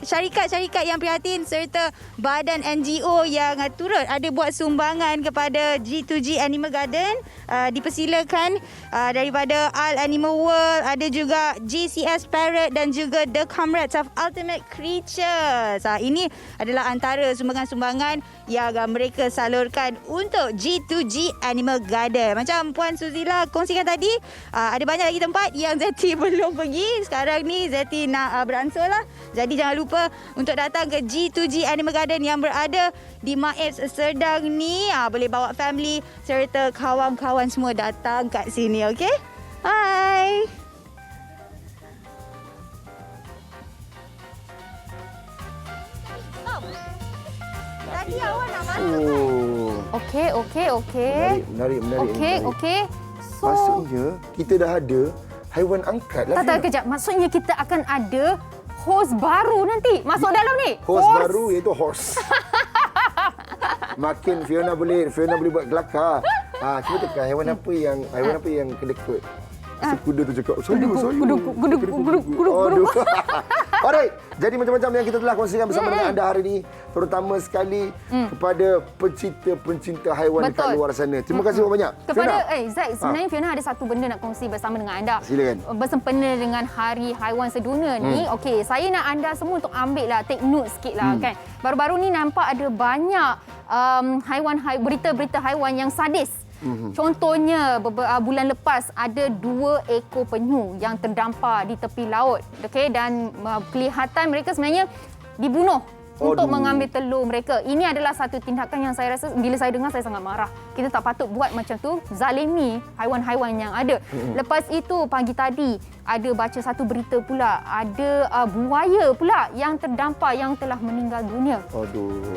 syarikat-syarikat yang prihatin serta badan NGO yang turut ada buat sumbangan kepada G2G Animal Garden. Dipersilakan daripada Al Animal World, ada juga GCS Parrot dan juga The Comrades of Ultimate Creatures. Ini adalah antara sumbangan-sumbangan yang mereka salurkan untuk G2G Animal Garden. Macam Puan Suzila kongsikan tadi, ada banyak lagi tempat yang Zeti belum pergi. Sekarang ni Zeti nak beransur lah. Jadi jangan lupa untuk datang ke G2G Animal Garden yang berada di Maib Serdang ni. Boleh bawa family serta kawan-kawan semua datang kat sini, okey? Bye! Tadi awak nak masuk kan? Okey. Menarik. Okey. So, maksudnya kita dah ada haiwan angkat lah. Tak, kejap. Maksudnya kita akan ada host baru nanti masuk dalam ni. Host baru iaitu horse. Makin Fiona boleh buat kelakar. Cuba tekan haiwan apa yang kedekut. Kuda tu cakap, Aduh. Alright, jadi macam-macam yang kita telah kongsikan bersama dengan anda hari ini, terutama sekali kepada pencinta haiwan dekat luar sana. Terima kasih banyak. Kepada Zack, sebenarnya Fiona ada satu benda nak kongsi bersama dengan anda. Silakan. Bersempena dengan Hari Haiwan Sedunia ni, okey, saya nak anda semua untuk ambil lah, take note sikit lah kan. Baru-baru ni nampak ada banyak berita-berita haiwan yang sadis. Contohnya bulan lepas ada 2 ekor penyu yang terdampar di tepi laut, okey, dan kelihatan mereka sebenarnya dibunuh untuk mengambil telur mereka. Ini adalah satu tindakan yang saya rasa bila saya dengar saya sangat marah. Kita tak patut buat macam tu, zalimi haiwan-haiwan yang ada. Lepas itu pagi tadi ada baca satu berita pula, ada buaya pula yang terdampar yang telah meninggal dunia.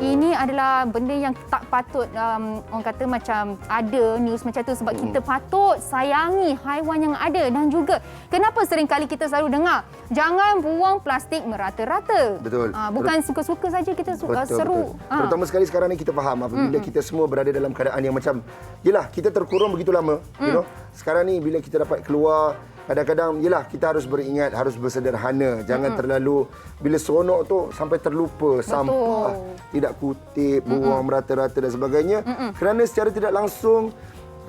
Ini adalah benda yang tak patut orang kata macam ada news macam tu, sebab kita patut sayangi haiwan yang ada. Dan juga kenapa seringkali kita selalu dengar jangan buang plastik merata-rata. Betul. Bukan suka-suka saja kita seru. Terutama sekali sekarang ni kita faham apabila kita semua berada dalam keadaan yang macam yelah kita terkurung begitu lama, you know. Sekarang ni bila kita dapat keluar, kadang-kadang yelah kita harus beringat, harus bersederhana, jangan terlalu bila seronok tu sampai terlupa sampah, tidak kutip, buang merata-rata dan sebagainya. Kerana secara tidak langsung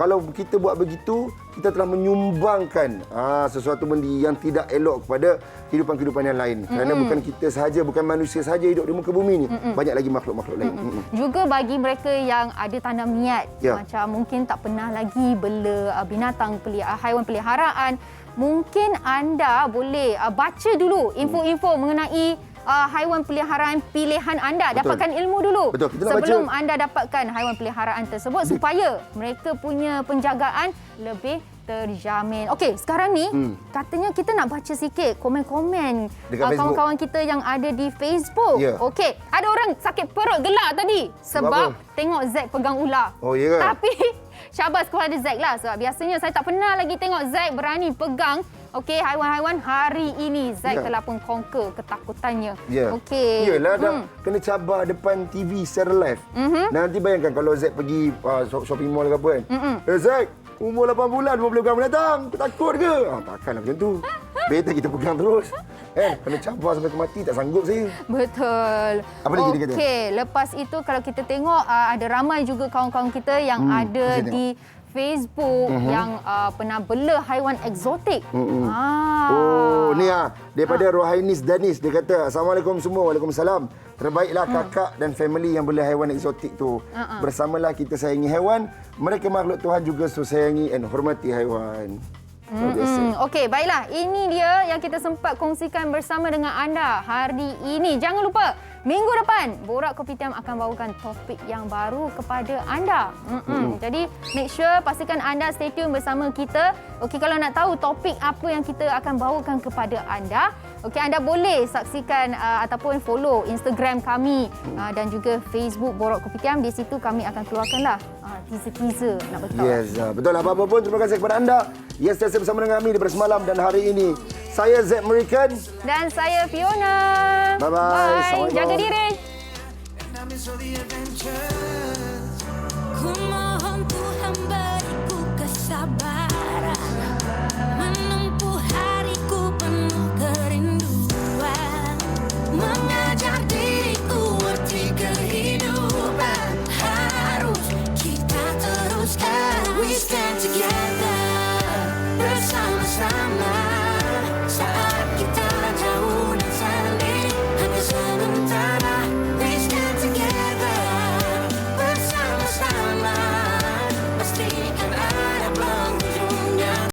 kalau kita buat begitu, kita telah menyumbangkan sesuatu benda yang tidak elok kepada kehidupan-kehidupan yang lain. Kerana bukan kita sahaja, bukan manusia sahaja hidup di muka bumi ni. Banyak lagi makhluk-makhluk lain. Juga bagi mereka yang ada tanam niat, macam mungkin tak pernah lagi bela binatang, haiwan peliharaan, mungkin anda boleh baca dulu info-info mengenai haiwan peliharaan pilihan anda. Dapatkan ilmu dulu sebelum anda dapatkan haiwan peliharaan tersebut supaya mereka punya penjagaan lebih terjamin. Okey, sekarang ni katanya kita nak baca sikit komen-komen kawan-kawan kita yang ada di Facebook. Okey, ada orang sakit perut gelak tadi sebab tengok Zack pegang ular. Tapi syabas kepada Zack lah, sebab biasanya saya tak pernah lagi tengok Zack berani pegang haiwan-haiwan. Hari ini Zack telah pun conquer ketakutannya. Okey. Yelah, dah kena cabar depan TV secara live. Nanti bayangkan kalau Zack pergi shopping mall ke apa kan. Zack, umur 8 bulan, 20 gram mendatang. Takut ke? Takkanlah macam tu. Better kita pegang terus. Kena cabar sampai ke mati, tak sanggup saya. Betul. Apa lagi dia kata? Okey, lepas itu kalau kita tengok ada ramai juga kawan-kawan kita yang ada di Facebook yang pernah bela haiwan eksotik. Oh, ni daripada Rohainis Danis, dia kata, Assalamualaikum semua. Waalaikumsalam. Terbaiklah kakak dan family yang bela haiwan eksotik tu. Bersamalah kita sayangi haiwan. Mereka makhluk Tuhan juga, so sayangi and hormati haiwan. Okey, baiklah. Ini dia yang kita sempat kongsikan bersama dengan anda hari ini. Jangan lupa, minggu depan Borak Kopitiam akan bawakan topik yang baru kepada anda. Jadi, make sure pastikan anda stay tune bersama kita. Okey, kalau nak tahu topik apa yang kita akan bawakan kepada anda, okey, anda boleh saksikan ataupun follow Instagram kami dan juga Facebook Borak Kopitiam. Di situ kami akan keluarkanlah teaser-teaser nak betul. Yes, betul. Apa-apa pun, terima kasih kepada anda yang sentiasa bersama dengan kami di Bersemalam dan hari ini. Saya Zack American. Dan saya Fiona. Bye-bye. Bye. Jaga diri. Ku mohon Tuhan beriku kesabaran.